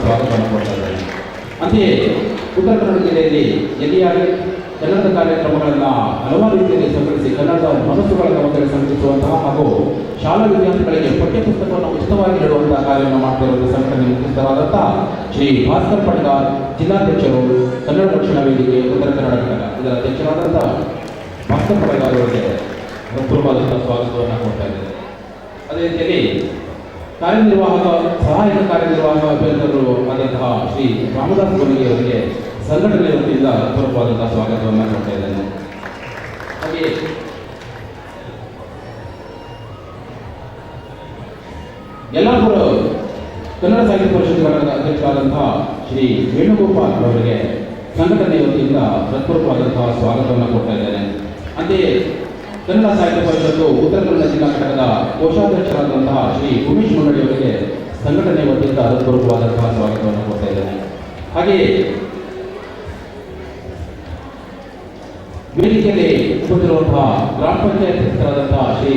ಸ್ವಾಗತವನ್ನು ಕೊಡ್ತಾ ಇದ್ದಾರೆ. ಅಂತೆಯೇ ಉತ್ತರ ಕನ್ನಡ ಜಿಲ್ಲೆಯಲ್ಲಿ ಎಲ್ಲಿಯಾಗಿ ಕನ್ನಡದ ಕಾರ್ಯಕ್ರಮಗಳನ್ನು ಹಲವಾರು ರೀತಿಯಲ್ಲಿ ಸಂಘಟಿಸಿ ಕನ್ನಡದ ಮನಸ್ಸುಗಳನ್ನು ಒಂದೆಡೆ ಸಂಘಟಿಸುವಂತಹ ಹಾಗೂ ಶಾಲಾ ವಿದ್ಯಾರ್ಥಿಗಳಿಗೆ ಪಠ್ಯಪುಸ್ತಕವನ್ನು ಉಚಿತವಾಗಿ ನೀಡುವಂತಹ ಕಾರ್ಯವನ್ನು ಮಾಡ್ತಿರುವ ಸಂಘಟನೆ ಮುಖ್ಯಸ್ಥರಾದಂತಹ ಶ್ರೀ ಭಾಸ್ಕರ್ ಪಡ್ಗಾರ್ ಜಿಲ್ಲಾಧ್ಯಕ್ಷರು, ಕನ್ನಡ ರಕ್ಷಣಾ ವೇದಿಕೆ ಉತ್ತರ ಕನ್ನಡ ಘಟಕ ಇದರ ಅಧ್ಯಕ್ಷರಾದಂತಹ ಭಾಸ್ಕರ್ ಪಡ್ಗಾರ್ ಅವರಿಗೆ ಪೂರ್ವವಾದಂತಹ ಸ್ವಾಗತವನ್ನು ಕೊಡ್ತಾ ಇದ್ದಾರೆ. ಅದೇ ರೀತಿಯಲ್ಲಿ ಸಹಾಯಕ ಕಾರ್ಯನಿರ್ವಾಹಕ ಅಭಿಯಂತರರು ಆದಂತಹ ಶ್ರೀ ರಾಮದಾಸ್ ಗೋನಿಗೆ ಅವರಿಗೆ ಸಂಘಟನೆ ವತಿಯಿಂದ ಪೂರ್ವವಾದಂತಹ ಸ್ವಾಗತವನ್ನು ಕೊಡ್ತಾ ಇದ್ದೇನೆ. ಹಾಗೆಯೇ ಯಲ್ಲಾಪುರ ಕನ್ನಡ ಸಾಹಿತ್ಯ ಪರಿಷತ್ಗಳ ಅಧ್ಯಕ್ಷರಾದಂತಹ ಶ್ರೀ ವೇಣುಗೋಪಾಲ್ ಅವರಿಗೆ ಸಂಘಟನೆ ವತಿಯಿಂದ ಹೃತ್ಪೂರ್ವಕವಾದಂತಹ ಸ್ವಾಗತವನ್ನು ಕೊಡ್ತಾ ಇದ್ದೇನೆ. ಅಂತೆಯೇ ಕನ್ನಡ ಸಾಹಿತ್ಯ ಪರಿಷತ್ತು ಉತ್ತರ ಕನ್ನಡ ಜಿಲ್ಲಾ ಘಟಕದ ಕೋಶಾಧ್ಯಕ್ಷರಾದಂತಹ ಶ್ರೀ ಉಮೇಶ್ ಮಂಡಳಿ ಅವರಿಗೆ ಸಂಘಟನೆ ವತಿಯಿಂದ ಹೃತ್ಪೂರ್ವಕವಾದಂತಹ ಸ್ವಾಗತವನ್ನು ಕೊಡ್ತಾ ಇದ್ದೇನೆ. ಹಾಗೆಯೇ ವೇದಿಕೆಯಲ್ಲಿ ಉಪಸ್ಥಿತಿರುವಂತಹ ಗ್ರಾಮ ಪಂಚಾಯತ್ ಸದಸ್ಯರಾದಂತಹ ಶ್ರೀ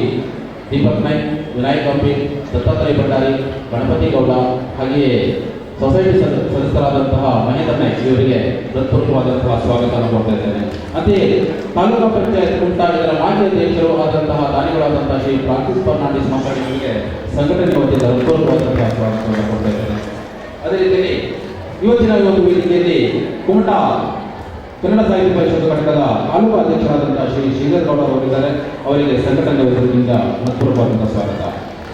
ದೀಪಕ್ ನಾಯ್ಕ್, ವಿನಾಯಕ್ ಹಂಪಿ, ದತ್ತಾತ್ರೇಯ ಭಂಡಾರಿ, ಗಣಪತಿ ಗೌಡ, ಹಾಗೆಯೇ ಸೊಸೈಟಿ ಸದಸ್ಯರಾದಂತಹ ಮಹೇಂದ್ರ ನಾಯ್ಕ್ ಇವರಿಗೆ ಹೃತ್ಪೂರ್ವಕವಾದಂತಹ ಸ್ವಾಗತವನ್ನು ಕೊಡ್ತಾ ಇದ್ದೇನೆ. ಅಂತೆಯೇ ತಾಲೂಕಾ ಪಂಚಾಯತ್ ಕುಮಟಾ ಇದರ ಮಾಜಿ ಅಧ್ಯಕ್ಷರು ಆದಂತಹ ದಾನಿಗಳಾದಂತಹ ಶ್ರೀ ಫ್ರಾನ್ಸಿಸ್ ಫರ್ನಾಂಡಿಸ್ ಮಾತಾಡಿಗಳಿಗೆ ಸಂಘಟನೆ ವತಿಯಿಂದ ಹೃತ್ಪೂರ್ವಕವಾದಂತಹ ಸ್ವಾಗತವನ್ನು ಕೊಡ್ತಾ ಇದ್ದೇನೆ. ಅದೇ ರೀತಿಯಲ್ಲಿ ಇವತ್ತಿನ ಒಂದು ವೇದಿಕೆಯಲ್ಲಿ ಕುಮಟಾ ಕನ್ನಡ ಸಾಹಿತ್ಯ ಪರಿಷತ್ ಘಟಕದ ತಾಲೂಕು ಅಧ್ಯಕ್ಷರಾದಂತಹ ಶ್ರೀ ಶ್ರೀಧರ್ ಗೌಡ ಅವರಿದ್ದಾರೆ. ಅವರಿಗೆ ಸಂಘಟನೆ ವತಿಯಿಂದ ಹೃತ್ಪೂರ್ವಕವಾದಂತಹ ಸ್ವಾಗತ.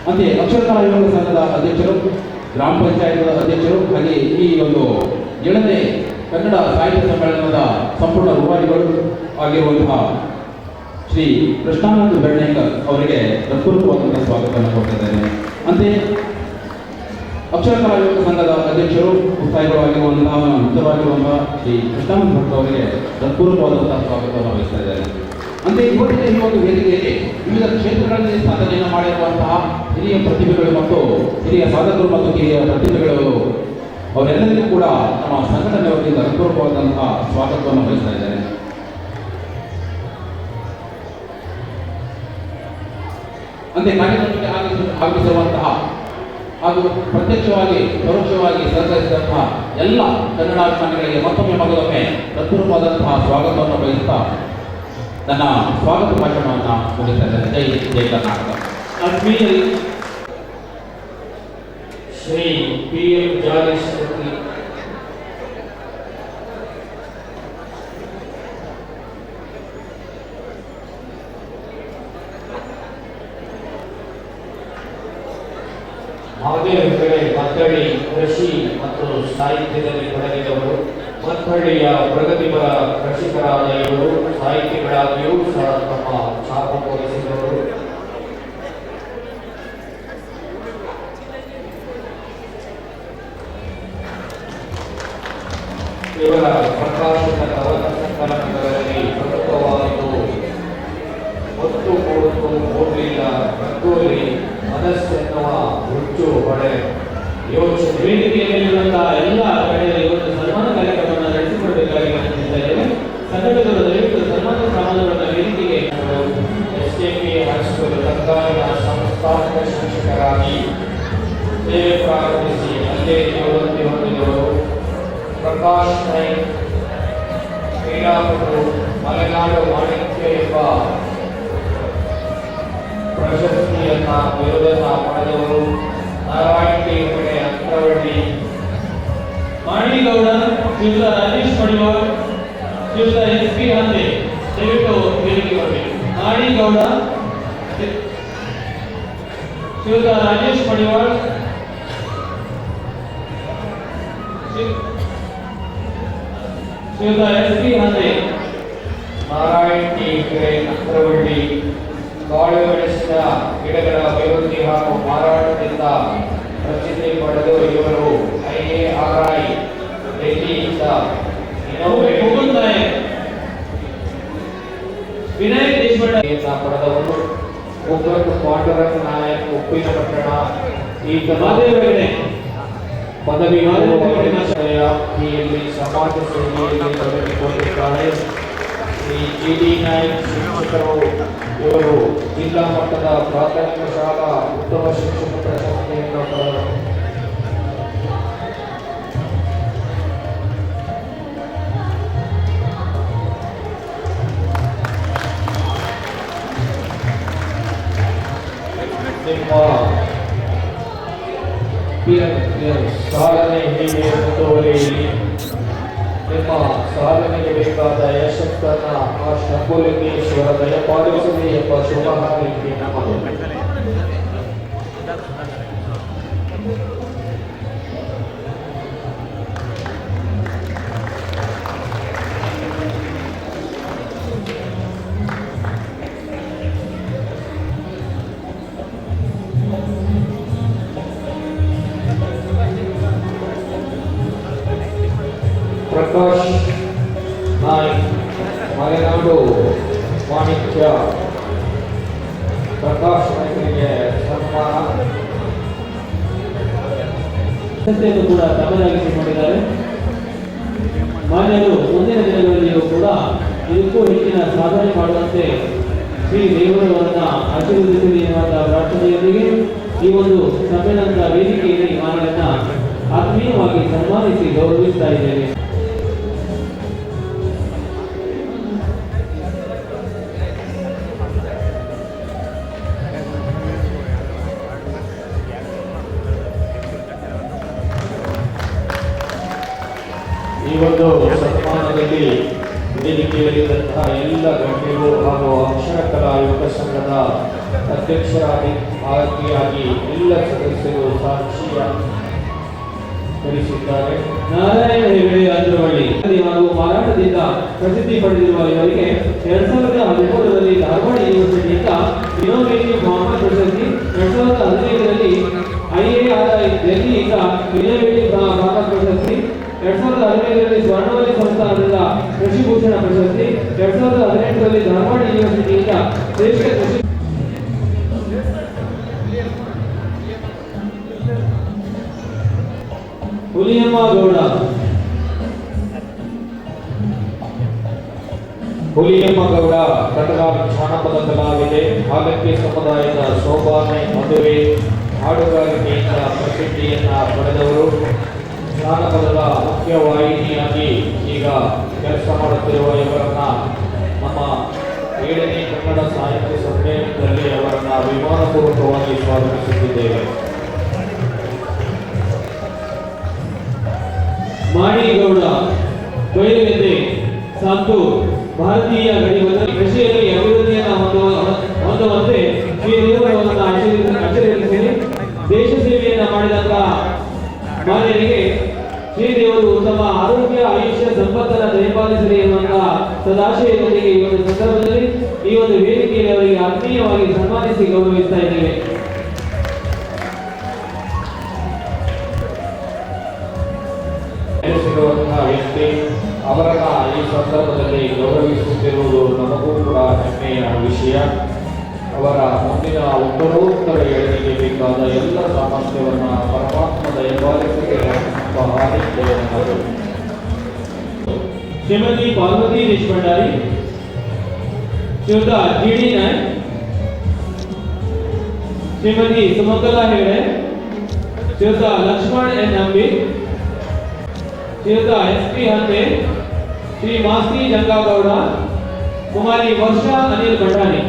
ಅಂತೆಯೇ ಅಕ್ಷರಕಲಾ ಯುವಕ ಸಂಘದ ಅಧ್ಯಕ್ಷರು, ಗ್ರಾಮ ಪಂಚಾಯತ್ ಅಧ್ಯಕ್ಷರು, ಹಾಗೆ ಈ ಒಂದು 7ನೇ ಕನ್ನಡ ಸಾಹಿತ್ಯ ಸಮ್ಮೇಳನದ ಸಂಪೂರ್ಣ ರೂವಾರಿಗಳು ಆಗಿರುವಂತಹ ಶ್ರೀ ಕೃಷ್ಣಾನಂದ ಬೆಣ್ಣೇಕರ್ ಅವರಿಗೆ ಹೃತ್ಪೂರ್ವಕವಾದಂತಹ ಸ್ವಾಗತವನ್ನು ಕೊಡ್ತಿದ್ದೇನೆ. ಅಂತೆಯೇ ಅಕ್ಷರಕಲಾ ಯುವಕ ಸಂಘದ ಅಧ್ಯಕ್ಷರು, ಉತ್ಸಾಹಿಗಳು ಆಗಿರುವಂತಹ ಶ್ರೀ ಕೃಷ್ಣಾನಂದ ಭಟ್ ಅವರಿಗೆ ಹೃತ್ಪೂರ್ವಕವಾದಂತಹ ಸ್ವಾಗತವನ್ನು ವಹಿಸ್ತಾ ಇದ್ದಾರೆ. ಅಂತೆಯೇ ಇವತ್ತಿನ ಈ ಒಂದು ವೇದಿಕೆಯಲ್ಲಿ ವಿವಿಧ ಕ್ಷೇತ್ರಗಳಲ್ಲಿ ಸಾಧನೆಯನ್ನು ಮಾಡಿರುವಂತಹ ಹಿರಿಯ ಪ್ರತಿಭೆಗಳು ಮತ್ತು ಹಿರಿಯ ಸಾಧಕರು ಮತ್ತು ಹಿರಿಯ ಪ್ರತಿಭೆಗಳು ಅವರೆಲ್ಲರಿಗೂ ಕೂಡ ನಮ್ಮ ಸಂಘಟನೆ ವತಿಯಿಂದ ಹೃತ್ಪೂರ್ವಕವಾದಂತಹ ಸ್ವಾಗತವನ್ನು ವಹಿಸ್ತಾ ಇದ್ದಾರೆ. ಅಂತೆ ಕಾರ್ಯಕ್ರಮಕ್ಕೆ ಆಗಮಿಸಿರುವಂತಹ ಹಾಗೂ ಪ್ರತ್ಯಕ್ಷವಾಗಿ ಪರೋಕ್ಷವಾಗಿ ಸಹಕರಿಸಿದಂತಹ ಎಲ್ಲ ಕನ್ನಡಾಭಿಮಾನಿಗಳಿಗೆ ಮತ್ತೊಮ್ಮೆ ಹೃತ್ಪೂರ್ವಕವಾದಂತಹ ಸ್ವಾಗತವನ್ನು ಬಯಸುತ್ತಾ ನನ್ನ ಸ್ವಾಗತ ಭಾಷಣವನ್ನು ಮುಗಿಸ್ತಾ ಇದ್ದಾರೆ. ಜೈ ಜೈ ಕರ್ನಾಟಕ. ಶ್ರೀ PM ಜಾಲೇಶ್ ಮಹದೇವ ಹೆಗಡೆ ಮತ್ತಳ್ಳಿ ಕೃಷಿ ಮತ್ತು ಸಾಹಿತ್ಯದಲ್ಲಿ ತೊಡಗಿದವರು. ಮತ್ತಳ್ಳಿಯ ಪ್ರಗತಿಪರ ಕೃಷಿಕರಾದ ಇವರು ಸಾಹಿತಿಗಳಾಗಿಯೂ ಸಹ ತಮ್ಮ ಛಾಪು ತೋರಿಸಿದವರು. ಇವರ ಪ್ರಕಾಶಿತ ಕವನ ಸಂಕಲನಗಳಲ್ಲಿ ಪ್ರಮುಖವಾದದ್ದು ಒತ್ತು ಕೊಡುತ್ತು ಹೋಗಲಿಲ್ಲ ರಂಗೋಲಿ ಮನಸ್ಸೆನ್ನುವ ಹುಚ್ಚು ಹೊಡೆ ಯೋಚನೆ. ವೇದಿಕೆಯಲ್ಲಿರುವಂತಹ ಎಲ್ಲ ಕಡೆಯಲ್ಲಿ ಇವತ್ತು ಸನ್ಮಾನ ಕಾರ್ಯಕ್ರಮವನ್ನು ನಡೆಸಿಕೊಡಬೇಕಾಗಿ ವಿನಂತಿಸಿದ್ದೇವೆ. ಸಂಘಟಕರು ದಯವಿಟ್ಟು ಸನ್ಮಾನ ಸಾಮಾನುಗಳನ್ನು ವೇದಿಕೆಗೆ SKP ಹೈಸ್ಕೂಲ್ ತತ್ಕಾಲೀನ ಸಂಸ್ಥಾಪಕ ಶಿಕ್ಷಕರಾಗಿ ಸೇವೆ ಪ್ರಾರಂಭಿಸಿ ಅಲ್ಲೇ ನಿವೃತ್ತಿ ಹೊಂದಿದವರು ಪ್ರಕಾಶ್ ನಾಯ್ಕ್, ಕ್ರೀಡಾಪಟು, ಮಲೆನಾಡು ಮಾಣಿಕ್ಯ ಎಂಬ ಪ್ರಶಸ್ತಿಯನ್ನ ಬಿರುದನ್ನ ಪಡೆದವರು. ನಾರಾಯಣ ಹೆಗಡೆ ಅಂಕರವಳ್ಳಿ, ಮಾಣಿಗೌಡ, ಶ್ರೀಯುತ ರಾಜೇಶ್ ಪಡಿವಾಳ್, ಶ್ರೀಯುತ SP ಹಂದೆ ದಯವಿಟ್ಟು ವೇದಿಕೆ ಬರಬೇಕು. ಮಾಣಿಗೌಡ, ಶ್ರೀಯುತ ರಾಜೇಶ್ ಪಡಿವಾಳ್, ಶ್ರೀಯುತ SP ಹಂದೆ, ನಾರಾಯಣ ಹೆಗಡೆ ಅಂಕರವಳ್ಳಿ ಕಾಳು ಮೆಣಸಿನ ಗಿಡಗಳ ಅಭಿವೃದ್ಧಿ ಹಾಗೂ ಮಾರಾಟದಿಂದ ಪ್ರಸಿದ್ಧಿ ಪಡೆದು ಇವರು IARI ಡೆಲ್ಲಿಯಿಂದ ವಿನಾಯಕ್ ದೇಶಪಾಂಡೆಯನ್ನ ಪಡೆದವರು. ಮುಖಂಡ ಪಾಂಡುರಂಗ ನಾಯಕ್, ಉಪ್ಪಿನಪಟ್ಟಣ, ಈ ಕಲಾದೇವರಿಗೆ ಪದವಿ ಸಮಾಜ ಸೇವೆಯಲ್ಲಿ ತೊಡಗಿಕೊಂಡಿದ್ದಾರೆ. ಶ್ರೀ GD ನಾಯ್ಕ್ ಶಿಕ್ಷಕರು, ಇವರು ಜಿಲ್ಲಾ ಮಟ್ಟದ ಪ್ರಾಥಮಿಕ ಶಾಲಾ ಉತ್ತಮ ಶಿಕ್ಷಕ ಪ್ರಶಸ್ತಿಯನ್ನು ಪಡೆದರು. ಸಾಧನೆ ಹೀಗೆ ಮುಂದುವರಿಯಲಿ. ನಿಮ್ಮ ಸಾಧನೆಗೆ ಬೇಕಾದ ಯಶಸ್ಸನ್ನ ಆ ಶಂಭುಲಿಂಗೇಶ್ವರ ದಯಪಾಲಿಸಲಿ ಎಂಬ ಶುಭ ಹಾರೈಕೆ ನಮ್ಮದು. ಪ್ರಕಾಶ್ ನಾಯ್ಕ್ ಮಲೆನಾಡು ವಾಣಿಜ್ಯ ಪ್ರಕಾಶ್ ನಾಯ್ಕರಿಗೆ ಸನ್ಮಾನ. ಪ್ರಶಸ್ತಿಯನ್ನು ಕೂಡ ತಮ್ಮದಾಗಿಸಿಕೊಂಡಿದ್ದಾರೆ. ಮಾನ್ಯರು ಮುಂದಿನ ದಿನಗಳಲ್ಲಿಯೂ ಕೂಡ ಇದಕ್ಕೂ ಹೆಚ್ಚಿನ ಸಾಧನೆ ಮಾಡುವಂತೆ ಶ್ರೀ ದೇವರವರನ್ನ ಆಶೀರ್ವದಿಸಲಿ ಎನ್ನುವಂತಹ ಪ್ರಾರ್ಥನೆಯೊಂದಿಗೆ ಈ ಒಂದು ಸಮ್ಮೇಳನದ ವೇದಿಕೆಯಲ್ಲಿ ಮಾನ್ಯರನ್ನ ಆತ್ಮೀಯವಾಗಿ ಸನ್ಮಾನಿಸಿ ಗೌರವಿಸ್ತಾ ಇದ್ದೇವೆ. ಈ ಒಂದು ಸನ್ಮಾನದಲ್ಲಿ ವೇದಿಕೆಯಲ್ಲಿದ್ದಂತಹ ಎಲ್ಲ ಗಣ್ಯರು ಹಾಗೂ ಅಕ್ಷರ ಕಲಾ ಯುವಕ ಸಂಘದ ಅಧ್ಯಕ್ಷರಾಗಿ ಆಯ್ಕೆಯಾಗಿ ಎಲ್ಲ ಸದಸ್ಯರು ಸಾಕ್ಷಿಯ ವಹಿಸಿದ್ದಾರೆ. ನಾರಾಯಣ ಹೆಗಡೆ ಅಂದ್ರವಳ್ಳಿ ಹಾಗೂ ಮಾರಾಟದಿಂದ ಪ್ರಸಿದ್ಧಿ ಪಡೆದಿರುವ ಇವರಿಗೆ 2013ರಲ್ಲಿ ಧಾರವಾಡ ಯೂನಿವರ್ಸಿಟಿಯಿಂದ ಇನ್ನೋವೇಟಿವ್ ಭಾವನಾ ಪ್ರಶಸ್ತಿ, 2015ರಲ್ಲಿ IARI ದೆಹಲಿಯಿಂದ ಇನ್ನೋವೇಟಿವ್ ಭಾವನಾ ಪ್ರಶಸ್ತಿ, 2015ರಲ್ಲಿ ಸ್ವರ್ಣವಲ್ಲಿ ಸಂಸ್ಥಾನದಿಂದ ಕೃಷಿಭೂಷಣ ಪ್ರಶಸ್ತಿ, 2018ರಲ್ಲಿ ಧಾರವಾಡ ಯೂನಿವರ್ಸಿಟಿಯಿಂದ ಶ್ರೇಷ್ಠ ಕೃಷಿ ಹುಲಿಯಮ್ಮ ಗೌಡ ಕಟಗಾರ್ ಜಾನಪದ ಕಲಾವಿದೆ. ಹಾಲಕ್ಕಿ ಸಮುದಾಯದ ಶೋಭಾನೆ ಮದುವೆ ಹಾಡುಗಾರಿಕೆಯಿಂದ ಪ್ರಸಿದ್ಧಿಯನ್ನ ಪಡೆದವರು. ಜಾನಪದದ ಮುಖ್ಯವಾಹಿನಿಯಾಗಿ ಈಗ ಕೆಲಸ ಮಾಡುತ್ತಿರುವ ಇವರನ್ನ ನಮ್ಮ 7ನೇ ಕನ್ನಡ ಸಾಹಿತ್ಯ ಸಮ್ಮೇಳನದಲ್ಲಿ ಅವರನ್ನ ವಿಮಾನಪೂರ್ವಕವಾಗಿ ಸ್ವಾಗತಿಸುತ್ತಿದ್ದೇವೆ. ಮಾಣಿಗೌಡ ಕೊಯ್ಲುಗೆದ್ದೆ ಸಂತೂರ್ ಭಾರತೀಯ ಗಡಿಭದ್ರ ಕೃಷಿಯಲ್ಲಿ ಅಭಿವೃದ್ಧಿಯನ್ನು ಹೊಂದುವಂತೆ ಶ್ರೀ ದೇವರವರನ್ನ ಆಶೀರ್ವದಿಸಿ ದೇಶ ಸೇವೆಯನ್ನು ಮಾಡಿದಂತಹ ಮಾನ್ಯರಿಗೆ ಶ್ರೀದೇವರು ಉತ್ತಮ ಆರೋಗ್ಯ ಆಯುಷ್ಯ ಸಂಪತ್ತನ್ನು ದಯಪಾಲಿಸಲಿ ಎನ್ನುವಂತಹ ಸದಾಶಯದೊಂದಿಗೆ ಈ ಒಂದು ಸಂದರ್ಭದಲ್ಲಿ ಈ ಒಂದು ವೇದಿಕೆಯಲ್ಲಿ ಅವರಿಗೆ ಆತ್ಮೀಯವಾಗಿ ಸನ್ಮಾನಿಸಿ ಗೌರವಿಸ್ತಾ ಇದ್ದೇವೆ. ವ್ಯಕ್ತಿ ಅವರನ್ನ ಈ ಸಂದರ್ಭದಲ್ಲಿ ಗೌರವಿಸುತ್ತಿರುವುದು ನಮಗೂ ಕೂಡ ಹೆಮ್ಮೆಯ ವಿಷಯ. ಅವರ ಮುಂದಿನ ಉತ್ತರೋತ್ತರ ಏಳಿಗೆಗೆ ಬೇಕಾದ ಎಲ್ಲ ಸಾಮರ್ಥ್ಯವನ್ನು ಪರಮಾತ್ಮದ ಹೆಬ್ಬಾಲಿಕೆಗೆ ಹಾರೈಕೆಯನ್ನು ಶ್ರೀಮತಿ ಪಾರ್ವತಿ ದೇಶಪಾಂಡೆ, ಶ್ರೀಯುತ GD ನಾಯ್ಕ್, ಶ್ರೀಮತಿ ಸುಮಂಗಲಾ ಹೆಗಡೆ, ಶ್ರೀಯುತ ಲಕ್ಷ್ಮಣ್ N. ಅಂಬಿ, ಶ್ರೀಯುತ SP ಹಂತೆ, ಶ್ರೀ ಮಾಸ್ತಿ ಜಂಗಾಗೌಡ, ಕುಮಾರಿ ವರ್ಷಾ ಅನಿಲ್ ಭಂಡಾರಿ.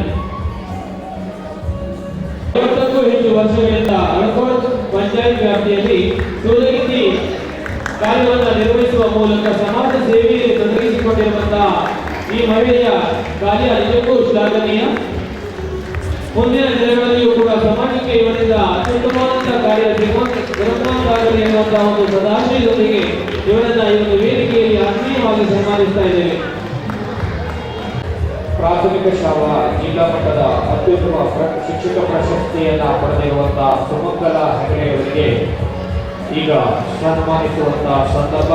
50ಕ್ಕೂ ಹೆಚ್ಚು ವರ್ಷಗಳಿಂದ ಅಳಕೋಟ್ ಪಂಚಾಯತ್ ವ್ಯಾಪ್ತಿಯಲ್ಲಿ ಸೂಲಗಿತ್ತಿ ಕಾರ್ಯವನ್ನು ನಿರ್ವಹಿಸುವ ಮೂಲಕ ಸಮಾಜ ಸೇವೆಯಲ್ಲಿ ತೊಡಗಿಸಿಕೊಂಡಿರುವಂತಹ ಈ ಮಹಿಳೆಯ ಕಾರ್ಯ ನಿಜಕ್ಕೂ ಶ್ಲಾಘನೀಯ. ಮುಂದಿನ ದಿನಗಳಲ್ಲಿಯೂ ಕೂಡ ಸಮಾಜಕ್ಕೆ ಇವರಿಂದ ಅತ್ಯುತ್ತಮವಾದ ಕಾರ್ಯ ಸಿಗುವಂತಾಗಲಿ ಎನ್ನುವಂತಹ ಒಂದು ಸದಾಶಯದೊಂದಿಗೆ ಇವರನ್ನ ಈ ಒಂದು ವೇದಿಕೆಯಲ್ಲಿ ಆತ್ಮೀಯವಾಗಿ ಸನ್ಮಾನಿಸ್ತಾ ಇದ್ದೇವೆ. ಪ್ರಾಥಮಿಕ ಶಾಲಾ ಜಿಲ್ಲಾ ಮಟ್ಟದ ಅತ್ಯುತ್ತಮ ಶಿಕ್ಷಕ ಪ್ರಶಸ್ತಿಯನ್ನ ಪಡೆದಿರುವಂತಹ ಸುಮಂಗಲಾ ಹೆಗಡೆಯವರಿಗೆ ಈಗ ಸನ್ಮಾನಿಸುವಂತಹ ಸಂದರ್ಭ.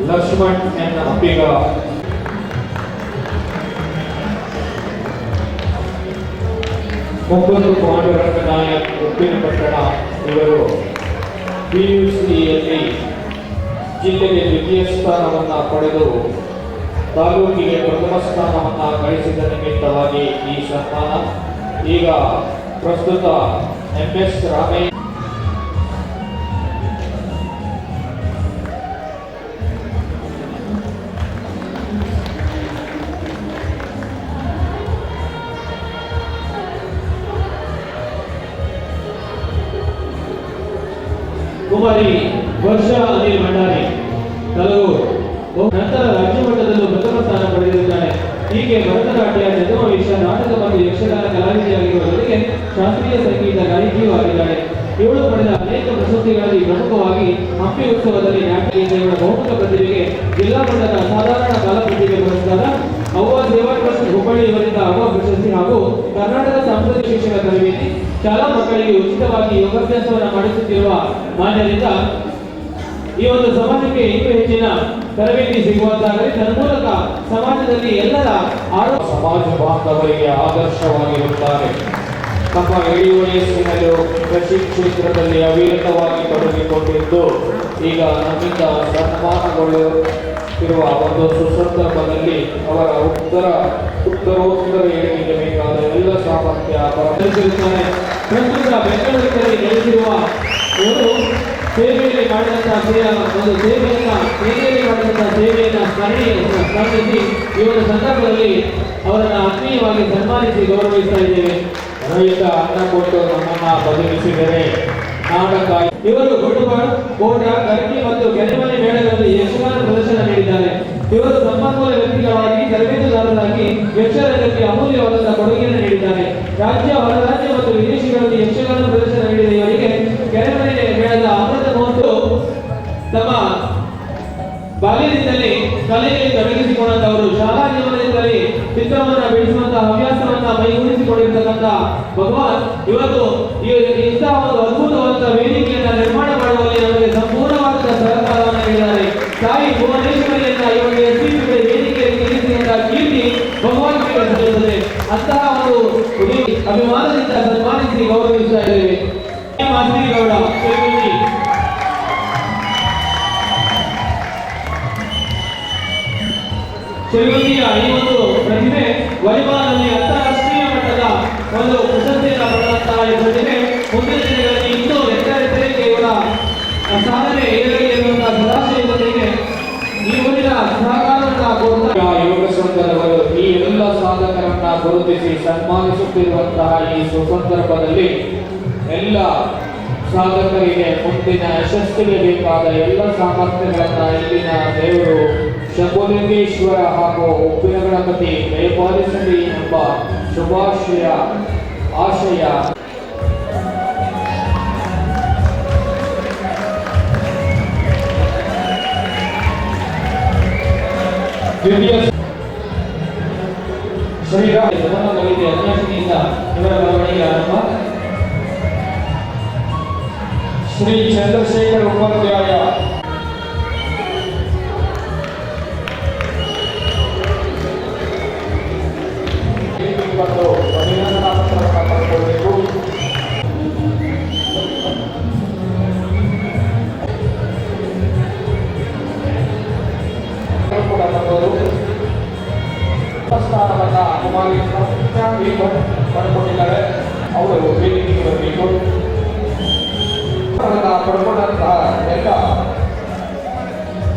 ಲಕ್ಷ್ಮಣ್ N. ಅಂಬಿಗ, ಮುಪ್ಪತ್ತು ಪಾಂಡುರಂಗ ನಾಯಕ್ ಉಪ್ಪಿನಪಟ್ಟಣ ಇವರು PUCಯಲ್ಲಿ ಜಿಲ್ಲೆಗೆ ದ್ವಿತೀಯ ಸ್ಥಾನವನ್ನು ಪಡೆದು ತಾಲೂಕಿಗೆ ಪ್ರಥಮ ಸ್ಥಾನವನ್ನು ಗಳಿಸಿದ ನಿಮಿತ್ತವಾಗಿ ಈ ಸನ್ಮಾನ. ಈಗ ಪ್ರಸ್ತುತ MS ರಾಮಯ್ಯ ಕುಮಾರಿ ವರ್ಷಾ ಅನಿಲ್ ಭಂಡಾರಿ ತಲಗೂರು. ನಂತರ ರಾಜ್ಯ ಮಟ್ಟದಲ್ಲೂ ಪ್ರಥಮ ಸ್ಥಾನ ಪಡೆದಿರುತ್ತಾಳೆ. ಹೀಗೆ ಭರತನಾಟ್ಯ, ಜಗಮವೇಶ, ನಾಟಕ ಮತ್ತು ಯಕ್ಷಗಾನ ಕಲಾವಿದೆಯಾಗಿರುವ ಜೊತೆಗೆ ಶಾಸ್ತ್ರೀಯ ಸಂಗೀತ ಗಾಯಕಿಯೂ ಆಗಿದ್ದಾಳೆ. ಇವಳು ಪಡೆದ ಅನೇಕ ಪ್ರಶಸ್ತಿಗಳಲ್ಲಿ ಪ್ರಮುಖವಾಗಿ ಹಂಪಿ ಉತ್ಸವದಲ್ಲಿ ನಾಟ್ಯದಿಂದ ಇವಳ ಬಹುಮುಖ ಪ್ರತಿಭೆಗೆ ಜಿಲ್ಲಾ ಮಟ್ಟದ ಅಸಾಧಾರಣ ಬಾಲ ಪ್ರತಿಭೆ ಪುರಸ್ಕಾರ, ಅವ್ವ ಸೇವಾ ಟ್ರಸ್ಟ್ ಹುಬ್ಬಳ್ಳಿ ಇವರಿಂದ ಅವ್ವ ಪ್ರಶಸ್ತಿ ಹಾಗೂ ಕರ್ನಾಟಕ ಸಾಂಸ್ಕೃತಿಕ ಶಿಕ್ಷಣ ತರಬೇತಿ, ಶಾಲಾ ಮಕ್ಕಳಿಗೆ ಉಚಿತವಾಗಿ ಯೋಗಾಭ್ಯಾಸವನ್ನು ಮಾಡಿಸುತ್ತಿರುವ ಮಾನ್ಯರಿಂದ ಈ ಒಂದು ಸಮಾಜಕ್ಕೆ ಇನ್ನೂ ಹೆಚ್ಚಿನ ತರಬೇತಿ ಸಿಗುವಂತಾಗಲಿ, ತನ್ಮೂಲಕ ಸಮಾಜದಲ್ಲಿ ಎಲ್ಲರ ಆರೋಗ್ಯ ಸಮಾಜ ಬಾಂಧವರಿಗೆ ಆದರ್ಶವಾಗಿರುತ್ತಾರೆ. ತಮ್ಮ ಇಡೀ ವಯಸ್ಸಿನಲ್ಲೂ ಕೃಷಿ ಕ್ಷೇತ್ರದಲ್ಲಿ ಅವಿರತವಾಗಿ ತೊಡಗಿಕೊಂಡಿದ್ದು ಈಗ ನಮ್ಮಿಂದ ಸನ್ಮಾನಗೊಳ್ಳುತ್ತಿರುವ ಒಂದು ಸುಸಂದರ್ಭದಲ್ಲಿ ಅವರ ಉತ್ತರೋತ್ತರ ಏಳಿಗೆಗೆ ಬೇಕಾದ ಎಲ್ಲ ಸಾಮರ್ಥ್ಯ ಪರಿಚಯಿಸುತ್ತಾರೆ. ಪ್ರಸ್ತುತ ಬೆಂಗಳೂರಿನಲ್ಲಿ ನೆಲೆಸಿರುವ ಇವರು ಸೇವೆಯಲ್ಲಿ ಮಾಡಿದಂತಹ ಸೇವೆಯನ್ನು ಸ್ಮರಣಿಸಿ ಈ ಒಂದು ಸಂದರ್ಭದಲ್ಲಿ ಅವರನ್ನು ಆತ್ಮೀಯವಾಗಿ ಸನ್ಮಾನಿಸಿ ಗೌರವಿಸ್ತಾ ಇದ್ದೇವೆ. ರೈತ ಅನ್ನ ಕೊಟ್ಟು ನಮ್ಮನ್ನ ಬದಲಿಸಿದರೆ ನಾಟಕ. ಇವರು ಗುಂಡುಬಾಳು, ಕೋಟ, ಗರ್ಕಿ ಮತ್ತು ಕೆರೆಮನೆ ಮೇಳಗಳಲ್ಲಿ ಯಕ್ಷಗಾನ ಪ್ರದರ್ಶನ ನೀಡಿದ್ದಾರೆ. ಇವರು ಸಂಪನ್ಮೂಲ ವ್ಯಕ್ತಿಗಳಾಗಿ ತರಬೇತುದಾರರಾಗಿ ಯಕ್ಷರಂಗಕ್ಕೆ ಅಮೂಲ್ಯವಾದ ಕೊಡುಗೆಯನ್ನು ನೀಡಿದ್ದಾರೆ. ರಾಜ್ಯ, ಹೊರ ರಾಜ್ಯ ಮತ್ತು ವಿದೇಶಗಳಲ್ಲಿ ಯಕ್ಷಗಾನ ಪ್ರದರ್ಶನ ನೀಡಿದ ಇವರಿಗೆ ಕೆರೆಮನೆ ಮೇಳದ ಅಮೃತ ಮಹೋತ್ಸವ ತಮ್ಮ ಬಾಲ್ಯದಿಂದಲೇ ಕಲೆಯಲ್ಲಿ ತೊಡಗಿಸಿಕೊಂಡಂತವರು ಶಾಲಾ ಜೀವನದಿಂದಲೇ ಚಿತ್ರವನ್ನು ಬಿಡಿಸುವಂತಹ ಹವ್ಯಾಸವನ್ನ ಮೈಗೂಡಿಸಿಕೊಂಡಿರ್ತಕ್ಕಂಥ ಭಗವಾನ್ ಇವತ್ತು ಇಂತಹ ಒಂದು ಅದ್ಭುತವಾದ ವೇದಿಕೆಯನ್ನ ನಿರ್ಮಾಣ ಮಾಡುವಲ್ಲಿ ನಮಗೆ ಸಂಪೂರ್ಣವಾದ ಸಹಕಾರವನ್ನು ನೀಡಿದ್ದಾರೆ. ತಾಯಿ ಭುವನೇಶ್ವರಿಯನ್ನ ಇವರಿಗೆ ಎಸ್ಪಿಪಿ ವೇದಿಕೆಯಲ್ಲಿ ನಿಲ್ಲಿಸಿದಂತಹ ಕೀರ್ತಿ ಭಗವಾನ್ಗೆ ಸಲ್ಲುತ್ತದೆ. ಅಂತಹ ಒಂದು ಅಭಿಮಾನದಿಂದ ಸನ್ಮಾನಿಸಿ ಗೌರವಿಸ್ತಾ ಇದ್ದೇವೆ. ಮಾಸ್ತಿಗೌಡ ಶಿವಗಿಯ ಈ ಒಂದು ಪ್ರತಿಭೆ ವಾಲಿಬಾಲ್ನಲ್ಲಿ ಅಂತಾರಾಷ್ಟ್ರೀಯ ಮಟ್ಟದ ಒಂದು ಪ್ರಶಸ್ತಿಯನ್ನು ಪಡೆದಂತಹ ಈ ಪ್ರತಿಭೆ ಮುಂದಿನ ದಿನಗಳಲ್ಲಿ ಇನ್ನೂ ಎತ್ತರಕ್ಕೆ ಇವರ ಸಾಧನೆ ಏರಲಿ ಎನ್ನುವಂತಹ ಸದಾಶಯದೊಂದಿಗೆ ಈ ಊರಿನ ಸಹಕಾರವನ್ನು ಕೋರುತ್ತಾ ಯೋಗ ಸಂದರ್ಭಗಳು ಈ ಎಲ್ಲ ಸಾಧಕರನ್ನ ಗುರುತಿಸಿ ಸನ್ಮಾನಿಸುತ್ತಿರುವಂತಹ ಈ ಸುಸಂದರ್ಭದಲ್ಲಿ ಎಲ್ಲ ಸಾಧಕರಿಗೆ ಮುಂದಿನ ಯಶಸ್ಸಿಗೆ ಬೇಕಾದ ಎಲ್ಲ ಸಾಮರ್ಥ್ಯಗಳನ್ನ ಇಲ್ಲಿನ ದೇವರು ಶಂಭುಲಿಂಗೇಶ್ವರ ಹಾಗೂ ಉಪ್ಪಿನ ಗಣಪತಿ ದಯಪಾಲಿಸಲಿ ಎಂಬ ಆಶಯ ಶ್ರೀರಾಮ ಧರ್ಮಗಳಿಗೆ ಅನ್ಯಾಸದಿಂದ ಇವರ ಬರವಣಿಗೆ ಆರಂಭ. ಶ್ರೀ ಚಂದ್ರಶೇಖರ್ ಉಪಾಧ್ಯಾಯ ಅಭಿನಂದನಾ ಪತ್ರವನ್ನು ಪಡೆದುಕೊಳ್ಳಬೇಕು. ಕೂಡ ಬಂದವರು ಸ್ಥಾನವನ್ನು ಕುಮಾರಿ ಪಡ್ಕೊಂಡಿದ್ದಾರೆ. ಅವರು ವೇದಿಕೆಗೆ ಬರಬೇಕು. ಪಡ್ಕೊಂಡಂತಹ ಎಲ್ಲ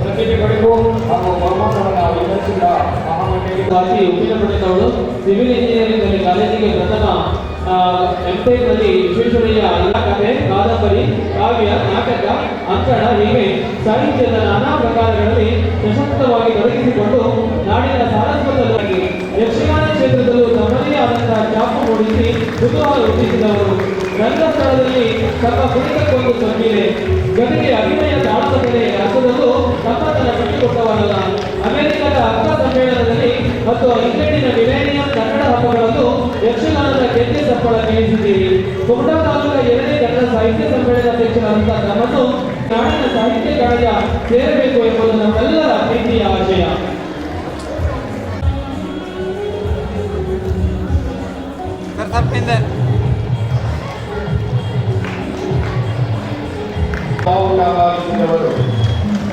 ಪ್ರತಿಭೆಗಳಿಗೂ ಹಾಗೂ ಪರಮಾತ್ಮನ ವಿಮರ್ಶಿಸಿದ ಮಹಾಮಂಡಳಿ ಉಪ್ಪಿನ ಪಡೆದವಳು ಸಿವಿಲ್ ಇಂಜಿನಿಯರಿಂಗ್ ನಲ್ಲಿ ಕಾಲೇಜಿಗೆ ಪ್ರಥಮ ಎಂಟೆಕ್ ನಲ್ಲಿ ವಿಶ್ವೇಶ್ವರಯ್ಯ ಕಥೆ, ಕಾದಂಬರಿ, ಕಾವ್ಯ, ನಾಟಕ, ಅಂಕಣ ಹೀಗೆ ಸಾಹಿತ್ಯದ ನಾನಾ ಪ್ರಕಾರಗಳಲ್ಲಿ ಸಶಕ್ತವಾಗಿ ತೊಡಗಿಸಿಕೊಂಡು ನಾಡಿನ ಸಾರಸ್ವತವಾಗಿ ಯಕ್ಷಗಾನ ಕ್ಷೇತ್ರದಲ್ಲೂ ತಮ್ಮದೇ ಆದಂತಹ ಛಾಪು ಮೂಡಿಸಿ ಕುತೂಹಲ ಹುಟ್ಟಿಸಿದವರು. ರಂಗಸ್ಥಳದಲ್ಲಿ ತಮ್ಮ ಕುಣಿತಕ್ಕೊಂದು ಸಂಗೀತೆ, ಜೊತೆಗೆ ಅಭಿನಯ ತಾಳದ ಕಲೆ ರಾಜ್ಯದಲ್ಲೂ ತಮ್ಮತನ ಕಟ್ಟಿಕೊಟ್ಟವರಲ್ಲ. ಅಮೆರಿಕದ ಅಕ್ಕ ಸಮ್ಮೇಳನದಲ್ಲಿ ಮತ್ತು ಇಂಗ್ಲೆಂಡಿನ ಮಿಲೇನಿಯಂ ಕನ್ನಡ ಹಬ್ಬಗಳಲ್ಲೂ ಯಕ್ಷಗಾನದ ಗೆದ್ದೆ ಸಪ್ಪಳ ಕೇಳಿಸಿದ್ದೀರಿ. ಕುಮಟಾ ತಾಲೂಕಿನ 2ನೇ ಕನ್ನಡ ಸಾಹಿತ್ಯ ಸಮ್ಮೇಳನಾಧ್ಯಕ್ಷರಾದಂತಹ ನಮ್ಮನ್ನು ನಾಡಿನ ಸಾಹಿತ್ಯ ಕಾಳಜ ಸೇರಬೇಕು ಎಂಬುದು ನಮ್ಮೆಲ್ಲರ ಪ್ರೀತಿಯ ಆಶಯ.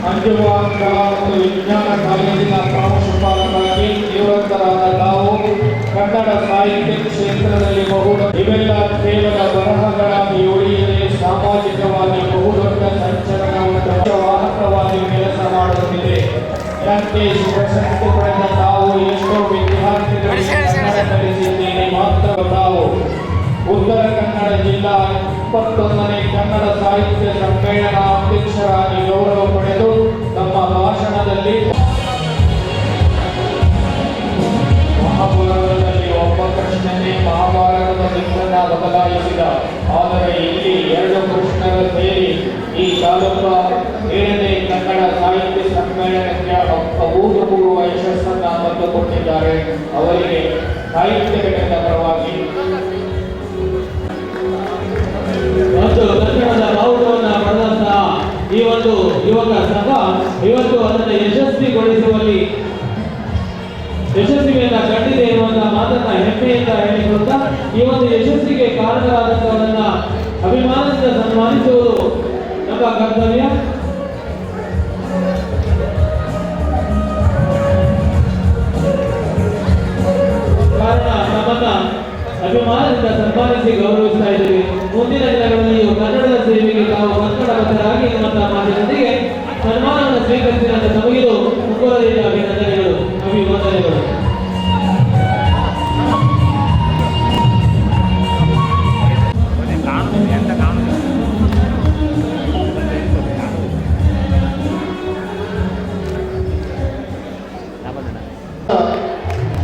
ಅಂಜುಮಾನ್ ಕಲಾ ಮತ್ತು ವಿಜ್ಞಾನ ಕಾಲೇಜಿನ ಪ್ರಾಂಶುಪಾಲರಾಗಿ ನಿವೃತ್ತರಾದ ತಾವು ಕನ್ನಡ ಸಾಹಿತ್ಯ ಕ್ಷೇತ್ರದಲ್ಲಿ ಇವೆಲ್ಲ ಕೇವಲ ಬರಹಗಳಾಗಿ ಉಳಿಯದೆ ಸಾಮಾಜಿಕವಾಗಿ ಬಹುದೊಡ್ಡ ಸಂಚಲನವನ್ನು ವಾಹಕವಾಗಿ ಕೆಲಸ ಮಾಡುತ್ತಿದೆ. ಲಂಕೇಶ್ ಪ್ರಶಸ್ತಿ ಪಡೆದ ತಾವು ಎಷ್ಟೋ ವಿದ್ಯಾರ್ಥಿಗಳಿಗೆ ಕನ್ನಡ ಕಲಿಸಿದ್ದೇನೆ ಮಾತ್ರ ತಾವು ಉತ್ತರ ಕನ್ನಡ ಜಿಲ್ಲಾ 21ನೇ ಕನ್ನಡ ಸಾಹಿತ್ಯ ಸಮ್ಮೇಳನ ಅಧ್ಯಕ್ಷರಾಗಿ ಗೌರವ ಪಡೆದು ತಮ್ಮ ಭಾಷಣದಲ್ಲಿ ಮಹಾಭಾರತದಲ್ಲಿ ಒಬ್ಬ ಕೃಷ್ಣನೇ ಮಹಾಭಾರತದ ದಿಕ್ಕನ್ನ ಬದಲಾಯಿಸಿದ. ಆದರೆ ಇಲ್ಲಿ 2 ಕೃಷ್ಣರು ಸೇರಿ ಈ ತಾಲೂಕು 7ನೇ ಕನ್ನಡ ಸಾಹಿತ್ಯ ಸಮ್ಮೇಳನಕ್ಕೆ ಅಭೂತಪೂರ್ವ ಯಶಸ್ಸನ್ನು ತಂದುಕೊಟ್ಟಿದ್ದಾರೆ. ಅವರಿಗೆ ಸಾಹಿತ್ಯ ಘಟಕದ ಪರವಾಗಿ ಮತ್ತು ಕನ್ನಡದ ಬಾವುಟವನ್ನು ಪಡೆದಂತಹ ಈ ಒಂದು ಯುವಕ ಸಂಘ ಇವತ್ತು ಅದನ್ನು ಯಶಸ್ವಿಯನ್ನು ಕಂಡಿದೆ ಎನ್ನುವಂತಹ ಮಾತನ್ನ ಹೆಮ್ಮೆಯಿಂದ ಹೇಳಿಕೊಳ್ಳುತ್ತಾ ಈ ಒಂದು ಯಶಸ್ಸಿಗೆ ಕಾರಣರಾದಂತವರನ್ನ ಅಭಿಮಾನದಿಂದ ಸನ್ಮಾನಿಸುವುದು ನಮ್ಮ ಕರ್ತವ್ಯ. ಕಾರಣ ನಮ್ಮನ್ನ ಅಭಿಮಾನದಿಂದ ಸನ್ಮಾನಿಸಿ ಗೌರವಿಸ್ತಾ ಇದ್ದೀವಿ. ಮುಂದಿನ ದಿನಗಳಲ್ಲಿಯೂ ಕನ್ನಡದ ಸೇವೆಗೆ ತಾವು ಕನ್ನಡಬದ್ಧರಾಗಿ ಎನ್ನುವಂತಹ ಮಾತಿನೊಂದಿಗೆ ಸನ್ಮಾನವನ್ನು ಸ್ವೀಕರಿಸಿದ ತಮಗಿದು ಮುಂದುವರೆದ ಅಭಿನಂದನೆಗಳು, ಅಭಿವಂದನೆಗಳು.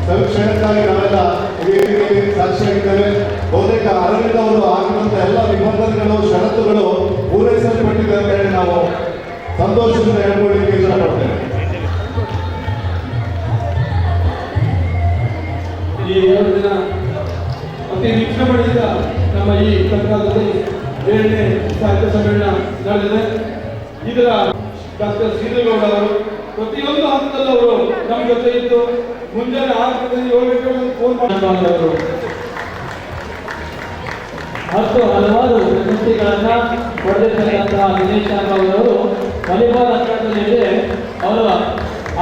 ಸಂರಕ್ಷಣೆಗಾಗಿ ನಾವೆಲ್ಲ ವೇದಿಕೆಯಲ್ಲಿ ಸಾಕ್ಷಿಯಾಗಿದ್ದೇವೆ. ಬಹುತೇಕ ಅರವಿಂದ ಅವರು ಆಗಿರುವಂತಹ ಎಲ್ಲ ನಿಬಂಧನೆಗಳು, ಷರತ್ತುಗಳು ಪೂರೈಸಲ್ಪಟ್ಟಿದೆ ಅಂತ ಹೇಳಿ ನಾವು ಸಂತೋಷದಿಂದ ಹೇಳ್ಕೊಳ್ಳಿಕ್ಕೆ ಇಷ್ಟಪಡ್ತೇವೆ. ಈ 2 ದಿನ ಅತಿ ವಿಜೃಂಭಣೆಯಿಂದ ನಮ್ಮ ಈ ಕರ್ನಾಟಕದಲ್ಲಿ 7ನೇ ಸಾಹಿತ್ಯ ಸಮ್ಮೇಳನ ನಡೆದಿದೆ. ಇದರ ಡಾಕ್ಟರ್ ಶ್ರೀಧರಗೌಡ ಅವರು ಪ್ರತಿಯೊಂದು ಹಂತದಲ್ಲಿ ಅವರು ನಮ್ಮ ಜೊತೆ ಇದ್ದು ಮುಂಜಾನೆ 6 ಗಂಟೆಗೆ 7 ಗಂಟೆಗೆ ಫೋನ್ ಮಾಡಿದವರು ಮತ್ತು ಹಲವಾರು ಪ್ರಶಸ್ತಿಗಳನ್ನ ಪಡೆದಿರ್ತಕ್ಕಂತಹ ದಿನೇಶ್ ಅವರು ವಾಲಿಬಾಲ್ ಅಂಕಣದಲ್ಲಿ ಅವರ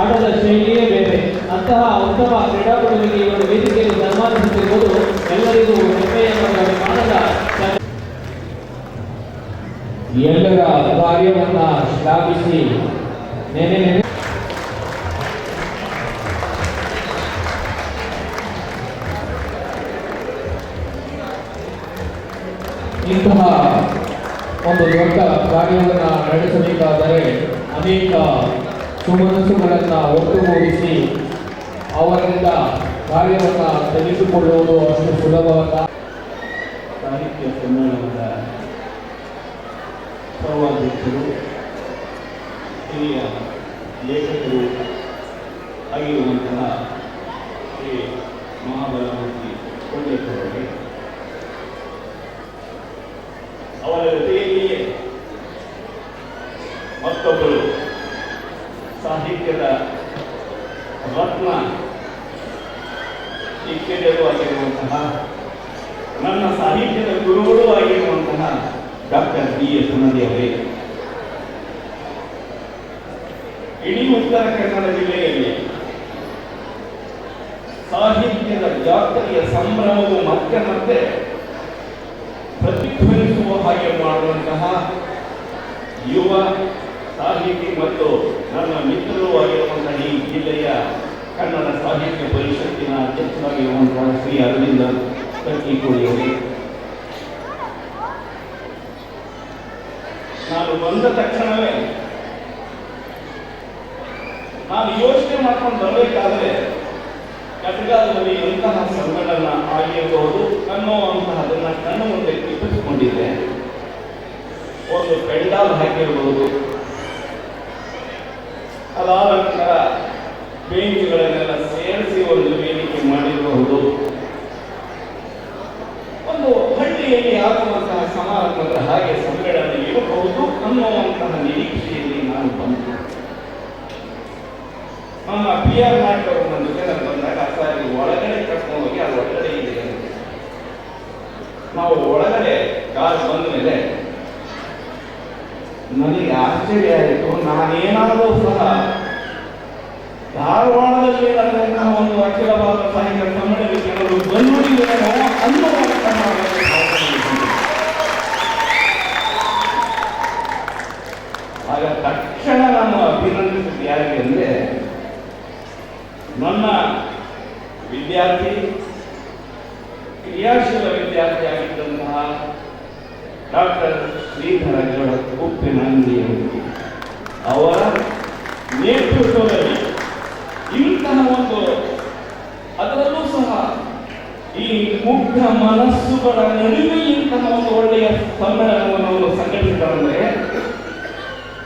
ಆಟದ ಶೈಲಿಯೇ ಬೇರೆ. ಅಂತಹ ಉತ್ತಮ ಕ್ರೀಡಾಪಟುವಿಗೆ ಈ ಒಂದು ವೇದಿಕೆಯಲ್ಲಿ ಸನ್ಮಾನಿಸುತ್ತಿರುವುದು ಎಲ್ಲರಿಗೂ ಹೆಮ್ಮೆಯ ಮಾನದ. ಎಲ್ಲರ ಕಾರ್ಯವನ್ನ ಶ್ಲಾಘಿಸಿ ಇಂತಹ ಒಂದು ದೊಡ್ಡ ಕಾರ್ಯವನ್ನು ನಡೆಸಬೇಕಾದರೆ ಅನೇಕ ಸುಮನಸ್ಸುಗಳನ್ನು ಒಟ್ಟುಗೂಡಿಸಿ ಅವರಿಂದ ಕಾರ್ಯವನ್ನು ತೆಗೆದುಕೊಳ್ಳುವುದು ಅಷ್ಟು ಸುಲಭವಲ್ಲ. ಸಾಹಿತ್ಯ ಸಮ್ಮೇಳನದ ಸರ್ವಾಧ್ಯಕ್ಷರು, ಹಿರಿಯ ಲೇಖಕರು ಆಗಿರುವಂತಹ ಶ್ರೀ ಮಹಾಬಲಮೂರ್ತಿ ಕೊಂಡೇಶ್ವರರಿಗೆ, ಅವರ ಜೊತೆಯಲ್ಲಿಯೇ ಮತ್ತೊಬ್ಬರು ಸಾಹಿತ್ಯದ ರತ್ನ ಶಿಕ್ಷಕರು ಆಗಿರುವಂತಹ, ನನ್ನ ಸಾಹಿತ್ಯದ ಗುರುಗಳು ಆಗಿರುವಂತಹ ಡಾಕ್ಟರ್ B.S. ಸುಮತಿ ಅವರೇ, ಇಡೀ ಉತ್ತರ ಕನ್ನಡ ಜಿಲ್ಲೆಯಲ್ಲಿ ಸಾಹಿತ್ಯದ ಜಾತ್ರೆಯ ಸಂಭ್ರಮವು ಮತ್ತೆ ಮತ್ತೆ ಪ್ರತಿಧ್ವನಿಸುವ ಹಾಗೆ ಮಾಡುವಂತಹ ಯುವ ಸಾಹಿತಿ ಮತ್ತು ನನ್ನ ಮಿತ್ರರು ಆಗಿರುವಂತಹ ಈ ಜಿಲ್ಲೆಯ ಕನ್ನಡ ಸಾಹಿತ್ಯ ಪರಿಷತ್ತಿನ ಅಧ್ಯಕ್ಷರಾಗಿರುವಂತಹ ಶ್ರೀ ಅರವಿಂದ ಕರ್ಕಿಕೋಳಿಯವರೇ, ನಾನು ಬಂದ ತಕ್ಷಣವೇ ನಾನು ಯೋಚನೆ ಮಾಡ್ಕೊಂಡು ಬರಬೇಕಾದ್ರೆ ಕಟಗಾಲದಲ್ಲಿ ಎಂತಹ ಸಮ್ಮೇಳನ ಆಗಿರಬಹುದು ಅನ್ನುವಂತಹದನ್ನ ಕಣ್ಣು ಮುಂದೆ ಇಟ್ಟಿಸಿಕೊಂಡಿದ್ದೆ. ಒಂದು ಪೆಂಡಾಲ್ ಹಾಕಿರಬಹುದು, ಅದಾದ ನಂತರ ಬೇಂಚ್ಗಳನ್ನೆಲ್ಲ ಸೇರಿಸಿ ಒಂದು ವೇದಿಕೆ ಮಾಡಿರಬಹುದು, ಒಂದು ಹಳ್ಳಿಯಲ್ಲಿ ಆಗುವಂತಹ ಸಮಾರಂಭದ ಹಾಗೆ ಸಮ್ಮೇಳನ ಇರಬಹುದು ಅನ್ನುವಂತಹ ನಿರೀಕ್ಷೆಯಲ್ಲಿ ನಾನು ಬಂದೆ. ನಮ್ಮ PR ನಾಯಕರು ನನ್ನ ಜೊತೆ ಬಂದಾಗ ಸಾರಿ ಒಳಗಡೆ ಕರ್ಕೊಂಡು ಹೋಗಿ ಅದು ಒಳಗಡೆ ಇದೆ. ನಾವು ಒಳಗಡೆ ಕಾರ್ ಬಂದ ಮೇಲೆ ನನಗೆ ಆಶ್ಚರ್ಯ ಆಯಿತು. ನಾನೇನಾದರೂ ಸಹ ಧಾರವಾಡದಲ್ಲಿ ನಡೆದಂತಹ ಒಂದು ಅಖಿಲ ಭಾರತ ಸಾಹಿತ್ಯ ಸಮ್ಮೇಳನಕ್ಕೆ ಏನಾದರೂ ಬಂದಿದ್ದೇನೋ ಅನ್ನುವಂತಹ ಆಗ ತಕ್ಷಣ ನಾನು ಅಭಿನಂದಿಸಿದ್ದು ಯಾರಿಗೆ ಅಂದರೆ, ನನ್ನ ವಿದ್ಯಾರ್ಥಿ, ಕ್ರಿಯಾಶೀಲ ವಿದ್ಯಾರ್ಥಿ ಆಗಿದ್ದಂತಹ ಡಾಕ್ಟರ್ ಶ್ರೀಧರ ಗೌಡ ಉಪ್ಪಿನಂದಿಯವರು ಅವರ ನೇತೃತ್ವದಲ್ಲಿ ಇಂತಹ ಒಂದು, ಅದರಲ್ಲೂ ಸಹ ಈ ಮುಗ್ಧ ಮನಸ್ಸುಗಳ ನಡುವೆ ಇಂತಹ ಒಂದು ಒಳ್ಳೆಯ ಸಮ್ಮೇಳನವನ್ನು ಸಂಘಟಿಸಿದರೆ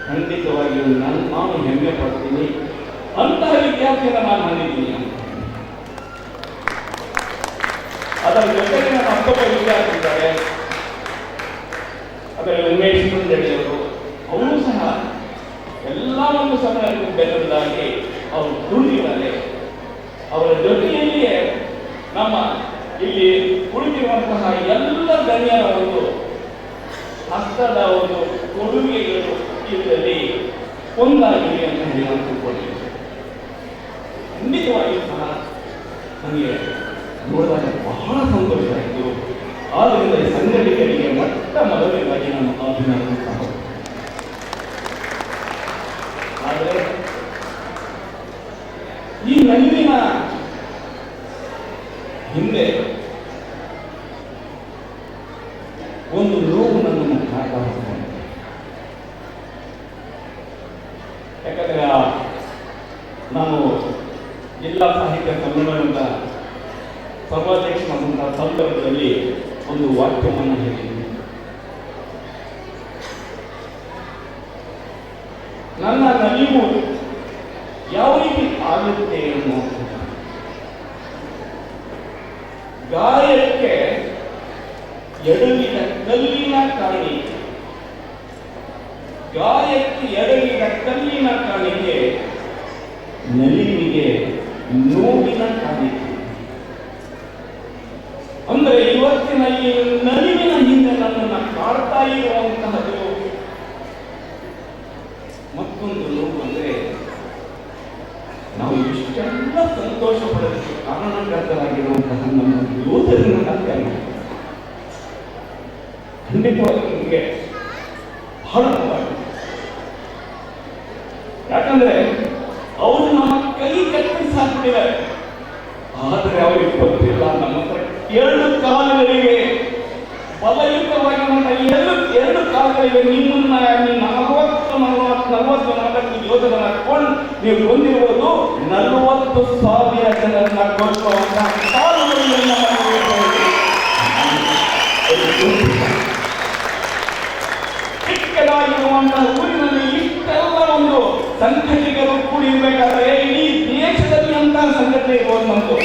ಖಂಡಿತವಾಗಿಯೂ ನಾನು ಹೆಮ್ಮೆ ಪಡ್ತೀನಿ. ಅಂತಹ ವಿದ್ಯಾರ್ಥಿಯನ್ನು ನಾನು ಹೊಂದಿದ್ದೀನಿ. ಅದರ ಜೊತೆಗೆ ನನ್ನ ಮತ್ತೊಬ್ಬ ವಿದ್ಯಾರ್ಥಿ ಇದ್ದಾರೆ, ಅದರಲ್ಲಿ ಉಮೇಶ್ ಕುಂದಡಿಯವರು. ಅವರು ಸಹ ಎಲ್ಲ ಒಂದು ಸಮ್ಮೇಳನಕ್ಕೂ ಬೆನ್ನದಾಗಿ ಅವರು ದುಡಿದಿದ್ದಾರೆ. ಅವರ ಜೊತೆಯಲ್ಲಿಯೇ ನಮ್ಮ ಇಲ್ಲಿ ಕುಳಿತಿರುವಂತಹ ಎಲ್ಲ ಗಣ್ಯರ ಒಂದು ಹಸ್ತದ ಒಂದು ಕೊಡುಗೆಗಳು ಇದರಲ್ಲಿ ಒಂದಾಗಿದೆ ಅಂತ ಹೇಳಿ ನಾನು ತಿಳ್ಕೊಂಡಿದ್ದೇನೆ. ಖಂಡಿತವಾಗಿಯೂ ಸಹ ನನಗೆ ನೋಡಿದಾಗ ಬಹಳ ಸಂತೋಷ ಆಯಿತು. ಆದ್ದರಿಂದ ಈ ಸಂಘಟಕರಿಗೆ ಮೊಟ್ಟ ಮೊದಲನೇದಾಗಿ ನಾನು ಅಭಿನಂದನೆ ಸಹ. ಆದರೆ ಈ ನಡುವಿನ ಹಿಂದೆ ಒಂದು ನೋವು ನನ್ನನ್ನು ಕಾಡ್ತಾ ಹೋಗ್ತದೆ. ಯಾಕಂದ್ರೆ ನಾನು ಜಿಲ್ಲಾ ಸಾಹಿತ್ಯ ಸಮ್ಮೇಳನದ ಸರ್ವಾಧ್ಯಕ್ಷನಾದಂತಹ ಸಂದರ್ಭದಲ್ಲಿ ಒಂದು ವಾಕ್ಯವನ್ನು ಹೇಳಿದ್ದೀನಿ. ನನ್ನ ನಲಿವು ಯಾವ ರೀತಿ ಆಗುತ್ತೆ ಅನ್ನೋ ಗಾಯಕ್ಕೆ ಎಡವಿದ ಕಲ್ಲಿನ ಕಾಣಿ, ಗಾಯಕ್ಕೆ ಎಡವಿದ ಕಲ್ಲಿನ ಕಾಣಿಕೆ, ನಲಿವಿಗೆ ನೋವಿನ ಕಾಣಿಕೆ. ಅಂದ್ರೆ ಇವತ್ತಿನ ಈ ನಲಿವಿನ ಹಿಂದೆ ನನ್ನನ್ನು ಕಾಡ್ತಾ ಇರುವಂತಹದ್ದು ಮತ್ತೊಂದು ನೋವು. ಅಂದ್ರೆ ನಾವು ಇಷ್ಟೆಲ್ಲ ಸಂತೋಷ ಪಡೋದಕ್ಕೆ ಕಾರಣಕರ್ತರಾಗಿರುವಂತಹ ನಮ್ಮ ಯೋಧರನ್ನ ಹತ್ಯೆ ಮಾಡಿ ಖಂಡಿತವಾಗಿ ನಿಮಗೆ ಬಹಳ ನೋವಾಗಿದೆ. ಯಾಕಂದ್ರೆ ಅವರು ನಮ್ಮ ಕೈ ಕಟ್ಟಿಸಿ ಹಾಕ್ತಿದ್ದಾರೆ. ಆದರೆ ಅವರಿಗೆ ಗೊತ್ತಿಲ್ಲ ನಮ್ಮ ಹತ್ರ ಎರಡು ಕಾಲುಗಳಿವೆ, ಬಲಯುತವಾಗಿರುವಂತಹ ಎರಡು ಕಾಲುಗಳಿವೆ. ನಿಮ್ಮನ್ನ 40 ಯೋಧರನ್ನ ಕೊಂಡು ನೀವು ಹೊಂದಿರುವುದು 40,000 ಜನರನ್ನ ಕೊಡುವಂತಹ ಕಾಲುಗಳಿಂದ ಚಿಕ್ಕದಾಗಿರುವಂತಹ ಊರಿನಲ್ಲಿ ಇಷ್ಟೆಲ್ಲ ಒಂದು ಸಂಘಟನೆಗಳು ಕೂಡಿರ್ಬೇಕಾದ್ರೆ ಇಡೀ ದೇಶದಲ್ಲಿ ಅಂತಹ ಸಂಘಟನೆ ಇರುವುದು ನಮ್ದು.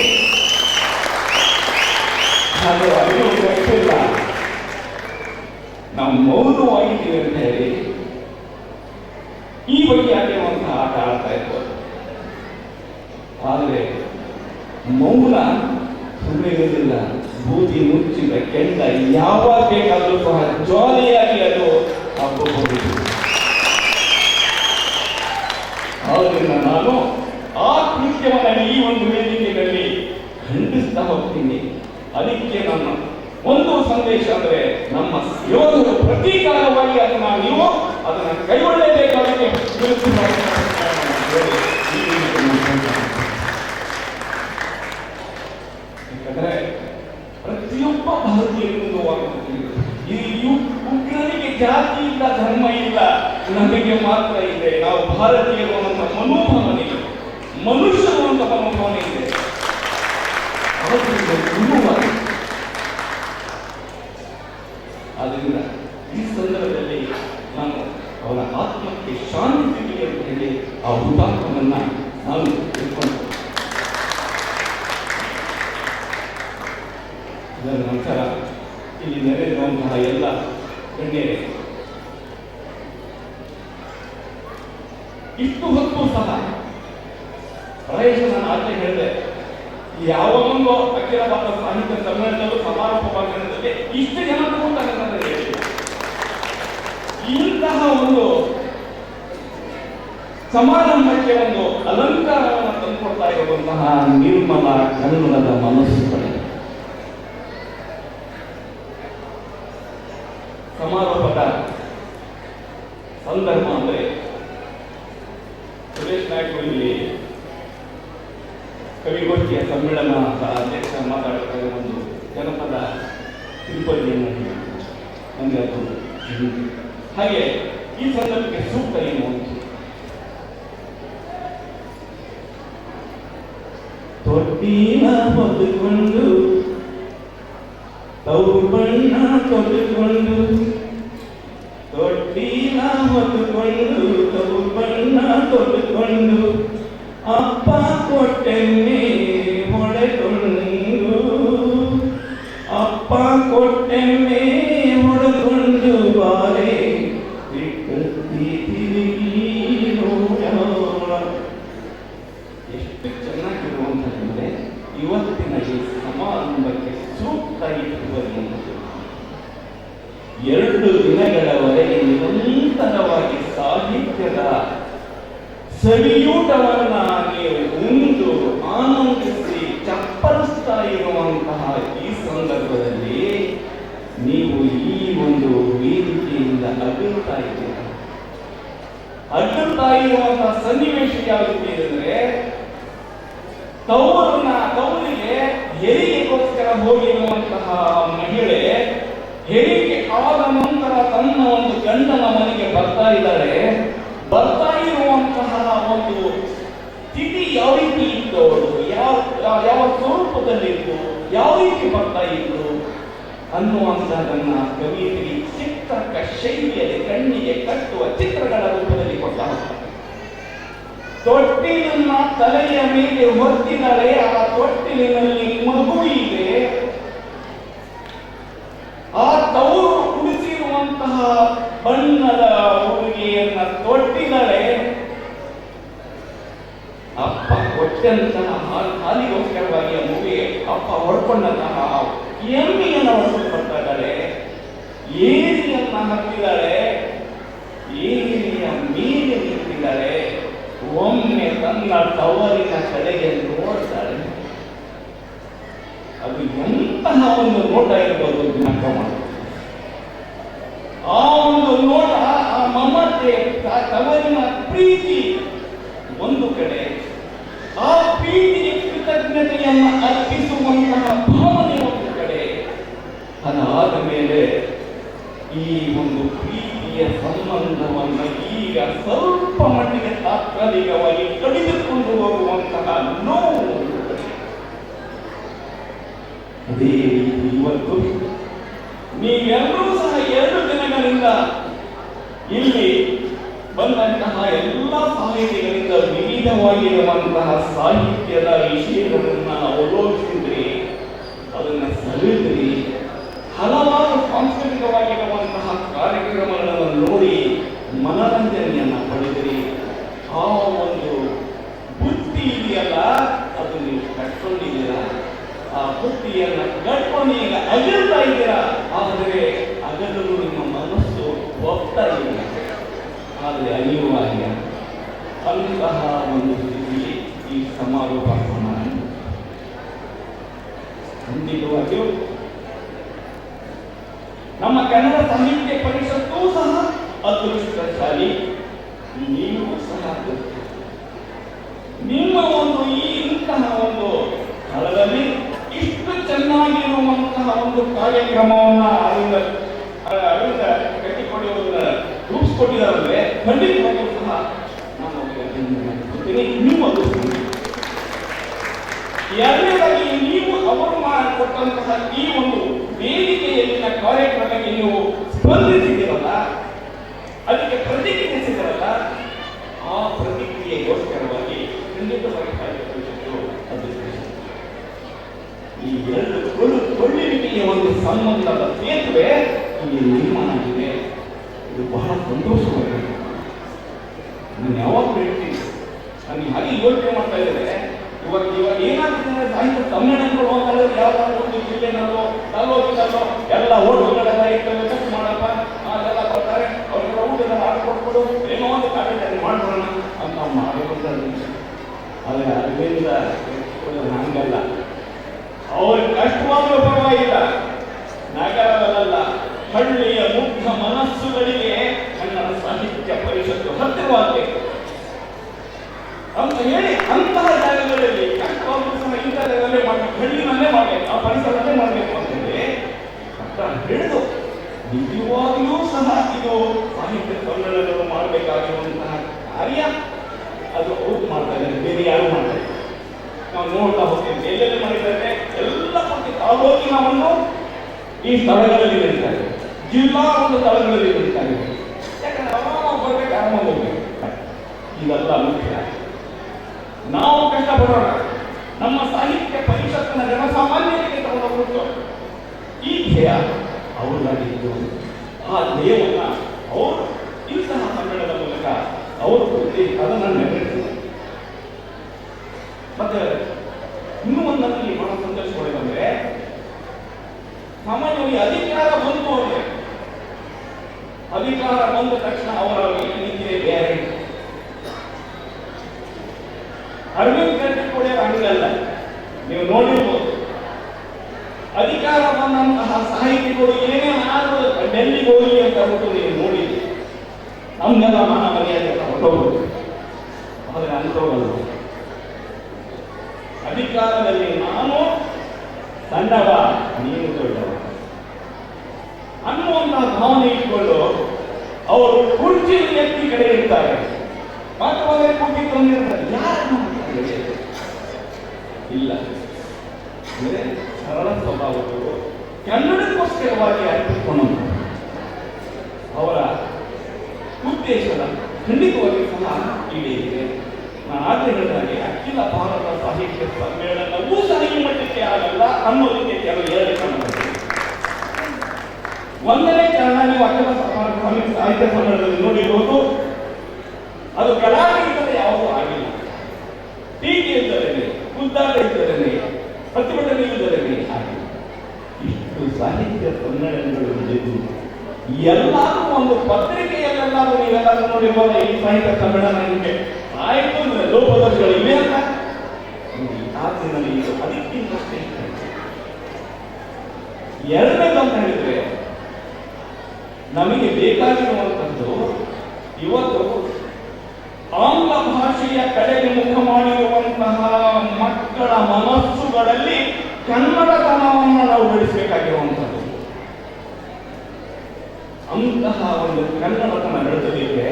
ಅದು ಅರಿವು ಗೊತ್ತಿಲ್ಲ, ನಾವು ಮೌನವಾಗಿದ್ದೀವಿ ಅಂತ ಹೇಳಿ ಈ ಬಗ್ಗೆ ಆಗಿರುವಂತಹ ಆಟ ಆಡ್ತಾ ಇರ್ಬೋದು. ಆದರೆ ಮೌನ ಸುಮ್ಮನೆ ಇರಲಿಲ್ಲ. ಬೂದಿ ಮುಚ್ಚಿದ ಕೆಂಡ ಯಾವಾಗ ಬೇಕಾದರೂ ಸಹ ಜಾಲಿಯಾಗಿ ಅದು ಹಾಕಬಹುದು. ಆದ್ದರಿಂದ ನಾನು ಆ ಕೃತ್ಯವನ್ನು ಈ ಒಂದು ವೇದಿಕೆಯಲ್ಲಿ ಖಂಡಿಸ್ತಾ ಹೋಗ್ತೀನಿ. ಅದಕ್ಕೆ ನನ್ನ ಒಂದು ಸಂದೇಶ ಅಂದ್ರೆ ನಮ್ಮ ಯೋಧರು ಪ್ರತೀಕಾರವಾಗಿ ಅದನ್ನ ನೀವು ಅದನ್ನ ಕೈಗೊಳ್ಳಲೇಬೇಕಾದಕ್ಕೆ ಯಾಕಂದ್ರೆ ಪ್ರತಿಯೊಬ್ಬ ಭಾರತೀಯರಿಗೂ ಈ ಉಗ್ರರಿಗೆ ಜಾತಿ ಇಲ್ಲ, ಧರ್ಮ ಇಲ್ಲ, ನಮಗೆ ಮಾತ್ರ ಇದೆ. ನಾವು ಭಾರತೀಯರು ಅನ್ನುವಂಥ ಮನೋಭಾವನೆ, ಮನುಷ್ಯರು ಅಂತ ಮನೋಭಾವನೆ ಇದೆ. ಆದ್ದರಿಂದ ಈ ಸಂದರ್ಭದಲ್ಲಿ ನಾನು ಅವರ ಆತ್ಮಕ್ಕೆ ಶಾಂತಿ ಸಿಗಲಿ ಅಂತ ಹೇಳಿ ಆ ಹುತಾತ್ಮವನ್ನ ನಾನು ತಿಳ್ಕೊಂಡು ಅದರ ನಂತರ ಇಲ್ಲಿ ನೆರೆದಿರುವಂತಹ ಎಲ್ಲ ಗಣ್ಯರೇ, ಇಷ್ಟು ಹೊತ್ತು ಸಹ ಪ್ರಾಯಶಃ ನಾನು ಆಚೆ ಹೇಳಿದೆ, ಯಾವ ಒಂದು ಅಖಿಲ ಭಾರತ ಸಾಹಿತ್ಯ ಸಮ್ಮೇಳನದಲ್ಲೂ ಸಮಾರೋಪ ಭಾಷಣದಲ್ಲಿ ಇಷ್ಟು ಜನ ಕೂತಾರೆ ಅಂತ ಹೇಳಿ ಇಂತಹ ಒಂದು ಸಮಾರಂಭಕ್ಕೆ ಒಂದು ಅಲಂಕಾರವನ್ನು ತಂದುಕೊಡ್ತಾ ಇರುವಂತಹ ನಿರ್ಮಲ ಕನ್ನಡದ ಮನಸ್ಸುಗಳು. ಸಮಾರೋಪದ ಸಂದರ್ಭ ಅಂದ್ರೆ ಸುರೇಶ್ ನಾಯ್ಕ ಇಲ್ಲಿ ಕವಿಗೋಷ್ಠಿಯ ಸಮ್ಮೇಳನ ಅಧ್ಯಕ್ಷ ಮಾತಾಡುತ್ತಾರೆ. ಒಂದು ಜನಪದ ತಿರುಪತಿಯನ್ನು ಅಂದರೆ ಅದು ಹಾಗೆ ಈ ಸಂದರ್ಭಕ್ಕೆ ಸೂಕ್ತ ಏನು ಅಂತ ತೊಟ್ಟಿನ ಹೊತ್ತುಕೊಂಡು ತವರು ಬಣ್ಣ ತೊಟ್ಟುಕೊಂಡು ತೊಟ್ಟಿನ ಹೊತ್ತುಕೊಂಡು ತವರು ಬಣ್ಣ ತೊಟ್ಟುಕೊಂಡು ಅಪ್ಪ ಕೊಟ್ಟೆನ್ನೆ ಹೊಡೆಕೊಂಡು ಅಪ್ಪ ಕೊಟ್ಟೆನ್ನೆ ಹೊಡೆಕೊಂಡು ಬಾರೆ ಎಷ್ಟು ಚೆನ್ನಾಗಿರುವಂತಂದ್ರೆ ಇವತ್ತಿನ ಈ ಸಮಾರಂಭಕ್ಕೆ ಸೂಕ್ತ ಇರುವುದು 2 ದಿನಗಳವರೆಗೆ ನಿರಂತರವಾಗಿ ಸಾಹಿತ್ಯದ ಸವಿಯೂಟವನ್ನ ನೀವು ಉಂಡು ಆನಂದಿಸಿ ಚಪ್ಪರಿಸ್ತಾ ಇರುವಂತಹ ಈ ಸಂದರ್ಭದಲ್ಲಿ ನೀವು ಈ ಒಂದು ವೇದಿಕೆಯಿಂದ ಅಗಲ್ತಾ ಇದ್ದೀರ. ಅಗಲ್ತಾ ಇರುವಂತಹ ಸನ್ನಿವೇಶ ಯಾವುದು ಅಂದರೆ ತವರಿಗೆ ಹೆರಿಗೆಗೋಸ್ಕರ ಹೋಗಿರುವಂತಹ ಮಹಿಳೆ ಹೆರಿಗೆ ಆದ ನಂತರ ತನ್ನ ಒಂದು ಗಂಡನ ಮನೆಗೆ ಬರ್ತಾ ಇದ್ದಾರೆ. ಬರ್ತಾ ಇರುವಂತಹ ಒಂದು ಸ್ಥಿತಿ ಯಾವ ರೀತಿ ಇತ್ತು, ಅವಳು ಯಾವ ಸ್ವರೂಪದಲ್ಲಿತ್ತು, ಯಾವ ರೀತಿ ಬರ್ತಾ ಇತ್ತು ಅನ್ನುವಂಥದ್ದನ್ನ ಕವಿಯರಿಗೆ ಚಿತ್ರಕ ಶೈಲಿಯಲ್ಲಿ ಕಣ್ಣಿಗೆ ಕಟ್ಟುವ ಚಿತ್ರಗಳ ರೂಪದಲ್ಲಿ ಕೊಟ್ಟ. ತೊಟ್ಟಿಲನ್ನ ತಲೆಯ ಮೇಲೆ ಹೊತ್ತಿದರೆ ಆ ತೊಟ್ಟಿಲಿನಲ್ಲಿ ಮಗು ಇದೆ. ಆ ತವರು ಕುಡಿಸಿರುವಂತಹ ಬಣ್ಣದ ಉಡುಗೆಯನ್ನ ತೊಟ್ಟಿದರೆ ಅಪ್ಪ ಕೊಟ್ಟಂತಹ ಹಾಲಿಗೋಸ್ಕರವಾಗಿ ಆ ಮಗುವಿಗೆ ಅಪ್ಪ ಹೊಡ್ಕೊಂಡಂತಹ ಎಮ್ಮೆಯನ್ನು ಹೊಡ್ಕೊಂಡು ಬರ್ತಾ ಇದ್ದಾಳೆ. ಏರಿಯನ್ನ ಹತ್ತಿದ್ದಾಳೆ, ಏರಿಯ ಮೇಲೆ ನಿಂತಿದ್ದಾಳೆ. ಒಮ್ಮೆ ತನ್ನ ತವರಿನ ಕಡೆಗೆ ನೋಡ್ತಾಳೆ. ಅದು ಎಂತಹ ಒಂದು ನೋಟ ಇರ್ಬೋದು ಜ್ಞಾಪಕ ಮಾಡಿ. ಆ ಒಂದು ನೋಟ, ಆ ಮಮತೆ, ತವರಿನ ಪ್ರೀತಿ ಒಂದು ಕಡೆ, ಆ ಪ್ರೀತಿಗೆ ಕೃತಜ್ಞತೆಯನ್ನು ಅರ್ಪಿಸುವಂತಹ ಭಾವನೆ ಒಂದು ಕಡೆ. ಅದಾದ ಮೇಲೆ ಈ ಒಂದು ಪ್ರೀತಿಯ ಸಂಬಂಧವನ್ನು ಈಗ ಸ್ವಲ್ಪ ಮಟ್ಟಿಗೆ ತಾತ್ಕಾಲಿಕವಾಗಿ ಕಡಿದುಕೊಂಡು ಹೋಗುವಂತಹ ನೋವು. ಅದೇ ರೀತಿ ಇವತ್ತು ನೀವೆಲ್ಲರೂ ಸಹ 2 ದಿನಗಳಿಂದ ಇಲ್ಲಿ ಬಂದಂತಹ ಎಲ್ಲ ಸಾಹಿತಿಗಳಿಂದ ವಿವಿಧವಾಗಿರುವಂತಹ ಸಾಹಿತ್ಯದ ವಿಷಯಗಳನ್ನ ಅವಲೋಕಿಸಿದ್ರಿ, ಅದನ್ನ ಸವಿದ್ರಿ. ಹಲವಾರು ಸಾಂಸ್ಕೃತಿಕವಾಗಿರುವಂತಹ ಕಾರ್ಯಕ್ರಮಗಳನ್ನು ನೋಡಿ ಮನರಂಜನೆಯನ್ನ ಪಡೆದ್ರಿ. ಆ ಒಂದು ಬುದ್ಧಿ ಇದೆಯಲ್ಲ, ಅದು ನೀವು ಕಟ್ಕೊಂಡಿದ್ದೀರ. ಆ ಬುದ್ಧಿಯನ್ನ ಕಟ್ಕೊಂಡು ಈಗ ಅಗಲ್ತಾ ಇದ್ದೀರಾ. ಆದರೆ ಅಗಲೂ ನಿಮ್ಮ ಮನಸ್ಸು ಹೋಗ್ತಾ ಇಲ್ಲ. ಆದರೆ ಅನಿವಾರ್ಯ ಅಂತಹ ಒಂದು ಸ್ಥಿತಿಯಲ್ಲಿ ಈ ಸಮಾರೋಪ ಖಂಡಿತವಾಗಿಯೂ ನಮ್ಮ ಕನ್ನಡ ಸಾಹಿತ್ಯ ಪರಿಷತ್ತು ಸಹ ಅದೃಷ್ಟಶಾಲಿ. ನೀವು ಸಹ ನಿಮ್ಮ ಒಂದು ಈ ಇಂತಹ ಒಂದು ಸ್ಥಳದಲ್ಲಿ ಇಷ್ಟು ಚೆನ್ನಾಗಿರುವಂತಹ ಒಂದು ಕಾರ್ಯಕ್ರಮವನ್ನ ಅರವಿಂದ ಕಟ್ಟಿಕೊಡುವುದನ್ನ ರೂಪಿಸಿಕೊಟ್ಟಿದ್ದಾರಲ್ಲೇ ಖಂಡಿತವಾಗಿಯೂ ಸಹ ನಾನು ಅವರಿಗೆ ನೀವು ಅದು ಎರಡನೇದಾಗಿ ನೀವು ಅವರು ಮಾಡಿಕೊಟ್ಟಂತಹ ಈ ಒಂದು ವೇದಿಕೆಯಲ್ಲಿನ ಕಾರ್ಯಕ್ರಮಕ್ಕೆ ನೀವು ಸ್ಪಂದಿಸಿದಿರಲ್ಲ, ಅದಕ್ಕೆ ಪ್ರತಿಕ್ರಿಯಿಸಿದಿರಲ್ಲ, ಆ ಪ್ರತಿಕ್ರಿಯೆಗೋಸ್ಕರವಾಗಿ ಖಂಡಿತವಾಗಿ ಕಾರ್ಯಕ್ರಮಿಸಿದ್ದು ಅದು ಈ 2 ಕೊಳ್ಳುವಿಕೆಯ ಒಂದು ಸಂಬಂಧದ ಸೇತುವೆ ಇಲ್ಲಿ ನಿರ್ಮಾಣ ಆಗಿದೆ. ಇದು ಬಹಳ ಸಂತೋಷವಾಗಿದೆ. ನಾನು ಯಾವಾಗಲೂ ಹೇಳ್ತೀನಿ, ನಾನು ಹಾಗೆ ಯೋಚನೆ ಮಾಡ್ತಾ ಇದ್ದೇನೆ. ಇವಾಗ ಏನಾಗ್ತದೆ, ಸಾಹಿತ್ಯ ಸಮ್ಮೇಳನಗಳು ಹೋಗಲ್ಲ, ಯಾವ್ದಾದ್ರು ಒಂದು ಜಿಲ್ಲೆನಲ್ಲೋ ತಾಲೂಕಿನಲ್ಲೋ ಎಲ್ಲ ಓಟುಗಳ ಸಾಹಿತ್ಯ ಮಾಡಪ್ಪ ಅದೆಲ್ಲ ಕೊಡ್ತಾರೆ, ಅವ್ರಿಗೆಲ್ಲ ಊಟದ ಹಾಡು ಕೊಟ್ಬಿಡು, ಏನೋ ಒಂದು ಕಾರ್ಯಕ್ರಮ ಮಾಡ್ಬಿಡೋಣ ಅಂತ ಮಾಡುವಂಥದ್ದು. ಆದರೆ ಅದರಿಂದ ಹಂಗಲ್ಲ. ಅವ್ರಿಗೆ ಕಷ್ಟವಾದರೂ ಪರವಾಗಿಲ್ಲ, ನಗರದಲ್ಲ ಹಳ್ಳಿಯ ಮುಗ್ಧ ಮನಸ್ಸುಗಳಿಗೆ ಕನ್ನಡ ಸಾಹಿತ್ಯ ಪರಿಷತ್ತು ಹತ್ತಿರವಾಗಬೇಕು ಅಂತ ಹೇಳಿ ಅಂತಹ ಜಾಗಗಳಲ್ಲಿ ಕಷ್ಟವಾದರೂ ಸಹ ಇಂಥ ಜಾಗದಲ್ಲೇ ಮಾಡಬೇಕು, ಹಳ್ಳಿನಲ್ಲೇ ಮಾಡಬೇಕು, ಆ ಪರಿಸರದಲ್ಲೇ ಮಾಡಬೇಕು ಅಂತ ಹೇಳಿ ಹಿಡಿದು ನಿಜವಾಗಲೂ ಸಹ ಇದು ಸಾಹಿತ್ಯ ಸಮ್ಮೇಳನಗಳು ಮಾಡಬೇಕಾಗಿರುವಂತಹ ಕಾರ್ಯ ಅದು ಅವ್ರು ಮಾಡ್ತಾ ಇದ್ದಾರೆ, ಬೇರೆ ಯಾರು ಮಾಡ್ತಾ ಇಲ್ಲ. ನಾವು ನೋಡ್ತಾ ಹೋಗ್ತೀವಿ ಎಲ್ಲೆಲ್ಲಿ ಮಾಡಿದ್ದಾರೆ, ಎಲ್ಲ ಪ್ರತಿ ತಾಲೂಕಿನವನ್ನು ಈ ಸ್ಥಳಗಳಲ್ಲಿ ನಡೀತಾರೆ, ಜಿಲ್ಲಾ ಒಂದು ಸ್ಥಳಗಳಲ್ಲಿ ನಡೀತಾರೆ. ಯಾಕಂದ್ರೆ ಅವಾಗ ಬರ್ಬೇಕು, ಆರಾಮಾಗಿ ಹೋಗ್ಬೇಕು. ಇದೆಲ್ಲ ಮುಖ್ಯ. ನಾವು ಕಷ್ಟಪಡೋಣ, ನಮ್ಮ ಸಾಹಿತ್ಯ ಪರಿಷತ್ತಿನ ಜನಸಾಮಾನ್ಯರಿಗೆ ತಗೊಂಡು ಈ ಧ್ಯೇಯ ಅವರಾಗಿದ್ದು, ಆ ಧ್ಯೇಯವನ್ನ ಅವರು ಇಂತಹ ಸಮ್ಮೇಳನದ ಮೂಲಕ ಅವರು ಅದನ್ನು ನೆರವೇರಿಸಿದ್ದಾರೆ. ಮತ್ತೆ ಇನ್ನೂ ಒಂದು ನನಗೆ ಬಹಳ ಸಂತೋಷಪಡಬೇಕಂದ್ರೆ, ಸಾಮಾನ್ಯವಾಗಿ ಅಧಿಕಾರ ಬಂತು ಅಂದ್ರೆ ಅಧಿಕಾರ ಬಂದ ತಕ್ಷಣ ಅವರ ನೀತಿಯೇ ಬೇರೆ. ಅರವಿಂದ್ ಕೇಜ್ರಿವಾಲ್ ಹಂಗಲ್ಲ, ನೀವು ನೋಡಿರ್ಬೋದು. ಅಧಿಕಾರ ಬಂದಂತಹ ಸಾಹಿತಿಗಳು ಏನೇನಾದರೂ ಡೆಲ್ಲಿಗೆ ಹೋಗಿ ಅಂತ ಬಿಟ್ಟು ನೀವು ನೋಡಿದ್ರಿ, ನಮ್ಗೆಲ್ಲ ಮಾನ ಮರ್ಯಾದೆ ಹೊರಟೋಗ್ಬೋದು. ಆದರೆ ಅಂಥವ್ರಲ್ಲ, ಅಧಿಕಾರದಲ್ಲಿ ನಾನು ಸಣ್ಣವ ನೀನು ದೊಡ್ಡವ ಅನ್ನುವಂತಹ ಭಾವನೆ ಇಟ್ಕೊಂಡು ಅವರು ಕುರ್ಚಿ ಎತ್ತಿ ಕಡೆ ಇರ್ತಾರೆ. ಮಾತ್ರವೇ ಕುರ್ಚಿ ತಂದಿರ್ತಾರೆ, ಯಾರನ್ನು ಇಲ್ಲ ಅಂದ್ರೆ ಸರಳ ಸ್ವಭಾವಗಳು ಕನ್ನಡಕ್ಕೋಸ್ಕರವಾಗಿ ಅರ್ಪಿಸಿಕೊಂಡು ಅವರ ಉದ್ದೇಶದ ಖಂಡಿತವಾಗಿ ಸಹ ಈಡೇರಿದೆ. ನಾನು ಆಗಲೇ ಹೇಳಿದಾಗೆ ಅಖಿಲ ಭಾರತ ಸಾಹಿತ್ಯ ಸಮ್ಮೇಳನವೂ ಸಹ ಈ ಮಟ್ಟಕ್ಕೆ ಆಗಲ್ಲ ಅನ್ನೋದಕ್ಕೆ ಕೆಲವು ಎರಡು ಕಾರಣಗಳು. ಒಂದನೇ ಕಾರಣ, ನೀವು ಅಖಿಲ ಸಾಹಿತ್ಯ ಸಮ್ಮೇಳನದಲ್ಲಿ ನೋಡಿರುವುದು, ಅದು ಗಲಾಟೆ ಯಾವುದೂ ಆಗಿಲ್ಲ. ಟೀಕೆ ಇದ್ದರೇನೆ, ಗುದ್ದಾಟ ಇದ್ದರೇನೆ, ಪ್ರತಿಭಟನೆ ಇದ್ದರೇನೆ ಆಗಿಲ್ಲ. ಇಷ್ಟು ಸಾಹಿತ್ಯ ಸಮ್ಮೇಳನಗಳು ನಡೆದು ಎಲ್ಲಾದ್ರೂ ಒಂದು ಪತ್ರಿಕೆಯಲ್ಲೆಲ್ಲಾದ್ರೂ ನೀವೆಲ್ಲಾದ್ರೂ ನೋಡಿರ್ಬೋದು, ಈ ಸಾಹಿತ್ಯ ಸಮ್ಮೇಳನ ನಿಮಗೆ ಆಯ್ತು ಅಂದ್ರೆ ಲೋಪದೋಷಗಳು ಇವೆ ಅಂತ. ಆದ್ರಿಂದ ಇದು ಅದಕ್ಕಿಂತ ಶ್ರೇಷ್ಠ. ಎರಡನೇದು ಅಂತ ಹೇಳಿದ್ರೆ, ನಮಗೆ ಬೇಕಾಗಿರುವಂಥದ್ದು ಇವತ್ತು ಆಂಗ್ಲ ಭಾಷೆಯ ಕಡೆಗೆ ಮುಖ ಮಾಡಿರುವಂತಹ ಮಕ್ಕಳ ಮನಸ್ಸುಗಳಲ್ಲಿ ಕನ್ನಡತನವನ್ನು ನಾವು ಬೆಳೆಸಬೇಕಾಗಿರುವಂಥದ್ದು. ಅಂತಹ ಒಂದು ಕನ್ನಡತನ ಬೆಳೆಸಲಿಕ್ಕೆ